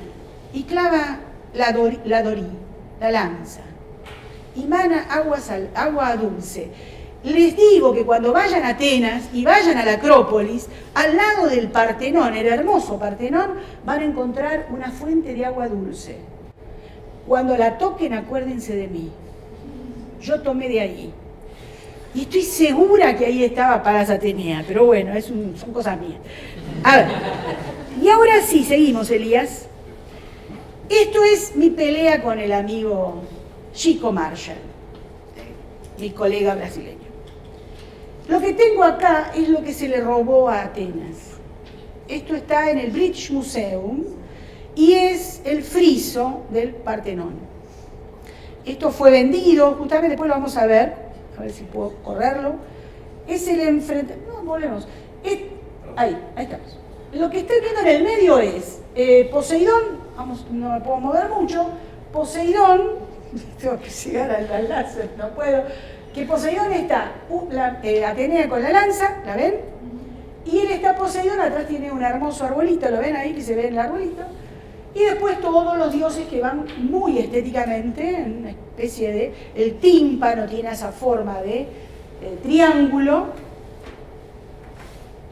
[SPEAKER 1] y clava la lanza y mana agua dulce. Les digo que cuando vayan a Atenas y vayan a la Acrópolis, al lado del Partenón, el hermoso Partenón, van a encontrar una fuente de agua dulce. Cuando la toquen, acuérdense de mí. Yo tomé de ahí. Y estoy segura que ahí estaba Palas Atenea, pero bueno, son cosas mías. A ver, y ahora sí, seguimos, Elías. Esto es mi pelea con el amigo Chico Marshall, mi colega brasileño. Lo que tengo acá es lo que se le robó a Atenas. Esto está en el British Museum y es el friso del Partenón. Esto fue vendido, justamente después lo vamos a ver si puedo correrlo. Es el enfrentamiento. No, volvemos. Ahí estamos. Lo que estoy viendo en el medio es Poseidón, no me puedo mover mucho. Poseidón, tengo que llegar al láser, no puedo. Que Poseidón está, Atenea con la lanza, ¿la ven? Y él está Poseidón, atrás tiene un hermoso arbolito, ¿lo ven ahí que se ve en el arbolito? Y después todos los dioses que van muy estéticamente, en una especie de... El tímpano tiene esa forma de triángulo,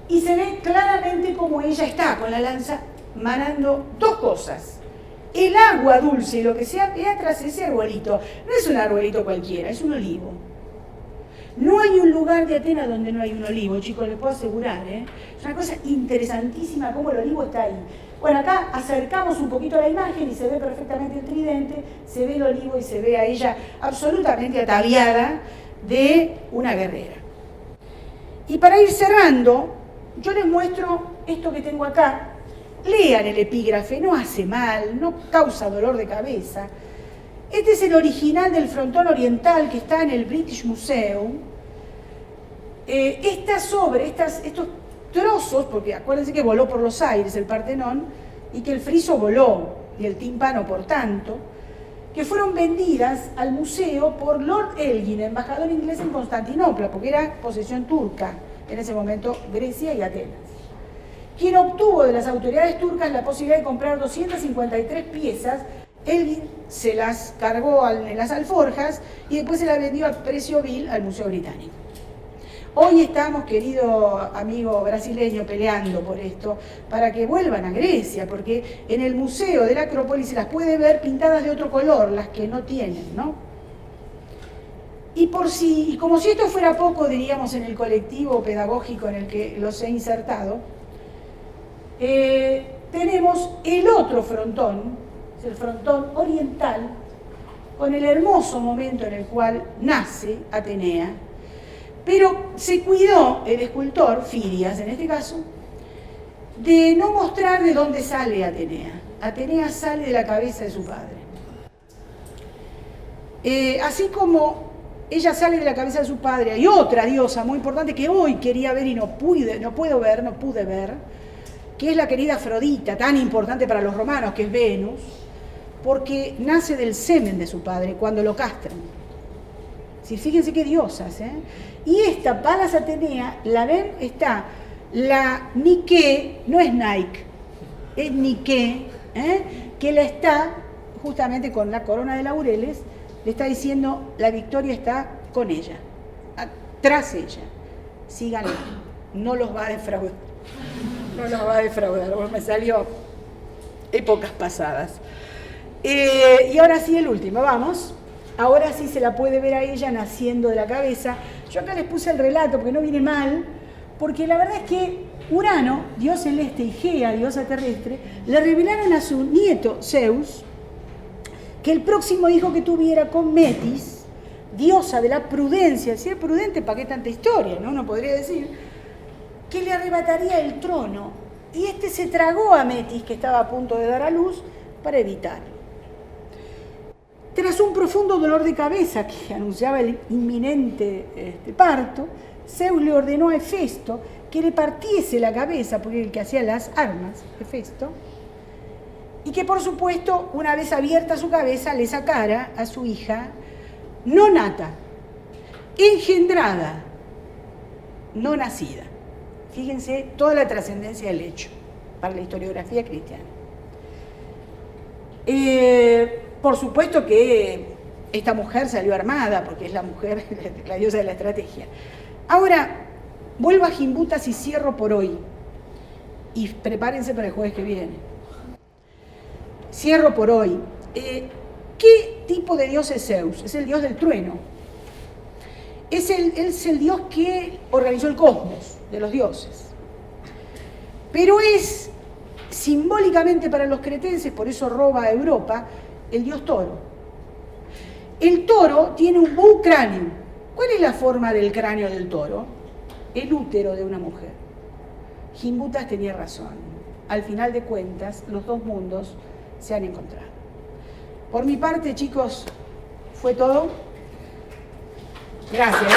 [SPEAKER 1] y se ve claramente como ella está con la lanza manando dos cosas. El agua dulce, lo que sea, ve atrás ese arbolito. No es un arbolito cualquiera, es un olivo. No hay un lugar de Atenas donde no hay un olivo, chicos, les puedo asegurar, ¿eh? Es una cosa interesantísima cómo el olivo está ahí. Bueno, acá acercamos un poquito la imagen y se ve perfectamente el tridente, se ve el olivo y se ve a ella absolutamente ataviada de una guerrera. Y para ir cerrando, yo les muestro esto que tengo acá. Lean el epígrafe, no hace mal, no causa dolor de cabeza. Este es el original del frontón oriental que está en el British Museum. Estos trozos, porque acuérdense que voló por los aires el Partenón y que el friso voló y el tímpano por tanto, que fueron vendidas al museo por Lord Elgin, embajador inglés en Constantinopla, porque era posesión turca en ese momento, Grecia y Atenas, quien obtuvo de las autoridades turcas la posibilidad de comprar 253 piezas. Elgin se las cargó en las alforjas y después se las vendió a precio vil al Museo Británico. Hoy estamos, querido amigo brasileño, peleando por esto, para que vuelvan a Grecia, porque en el Museo de la Acrópolis se las puede ver pintadas de otro color, las que no tienen, ¿no? Y como si esto fuera poco, diríamos, en el colectivo pedagógico en el que los he insertado, tenemos el otro frontón, es el frontón oriental, con el hermoso momento en el cual nace Atenea, pero se cuidó el escultor, Fidias en este caso, de no mostrar de dónde sale Atenea. Atenea sale de la cabeza de su padre. Así como ella sale de la cabeza de su padre, hay otra diosa muy importante que hoy quería ver y no pude ver, que es la querida Afrodita, tan importante para los romanos, que es Venus, porque nace del semen de su padre cuando lo castran. Sí, fíjense qué diosas, ¿eh? Y esta Palas Atenea, la ven, está la Nike, no es Nike, es Nike, que la está justamente con la corona de laureles, le está diciendo la victoria está con ella, tras ella. Síganlo, no los va a defraudar. No los va a defraudar, bueno, me salió épocas pasadas. Y ahora sí el último, vamos. Ahora sí se la puede ver a ella naciendo de la cabeza. Yo acá les puse el relato porque no viene mal, porque la verdad es que Urano, dios celeste, y Gea, diosa terrestre, le revelaron a su nieto Zeus que el próximo hijo que tuviera con Metis, diosa de la prudencia, si es prudente, ¿para qué tanta historia? ¿No? Uno podría decir que le arrebataría el trono. Y este se tragó a Metis, que estaba a punto de dar a luz, para evitarlo. Tras un profundo dolor de cabeza que anunciaba el inminente parto, Zeus le ordenó a Hefesto que le partiese la cabeza, porque el que hacía las armas, Hefesto, y que por supuesto, una vez abierta su cabeza, le sacara a su hija no nata, engendrada, no nacida. Fíjense toda la trascendencia del hecho para la historiografía cristiana. Por supuesto que esta mujer salió armada, porque es la mujer, la diosa de la estrategia. Ahora, vuelvo a Gimbutas y cierro por hoy. Y prepárense para el jueves que viene. Cierro por hoy. ¿Qué tipo de dios es Zeus? Es el dios del trueno. Es el dios que organizó el cosmos de los dioses. Pero es simbólicamente para los cretenses, por eso roba a Europa, el dios toro. El toro tiene un bucráneo. ¿Cuál es la forma del cráneo del toro? El útero de una mujer. Gimbutas tenía razón. Al final de cuentas, los dos mundos se han encontrado. Por mi parte, chicos, fue todo. Gracias.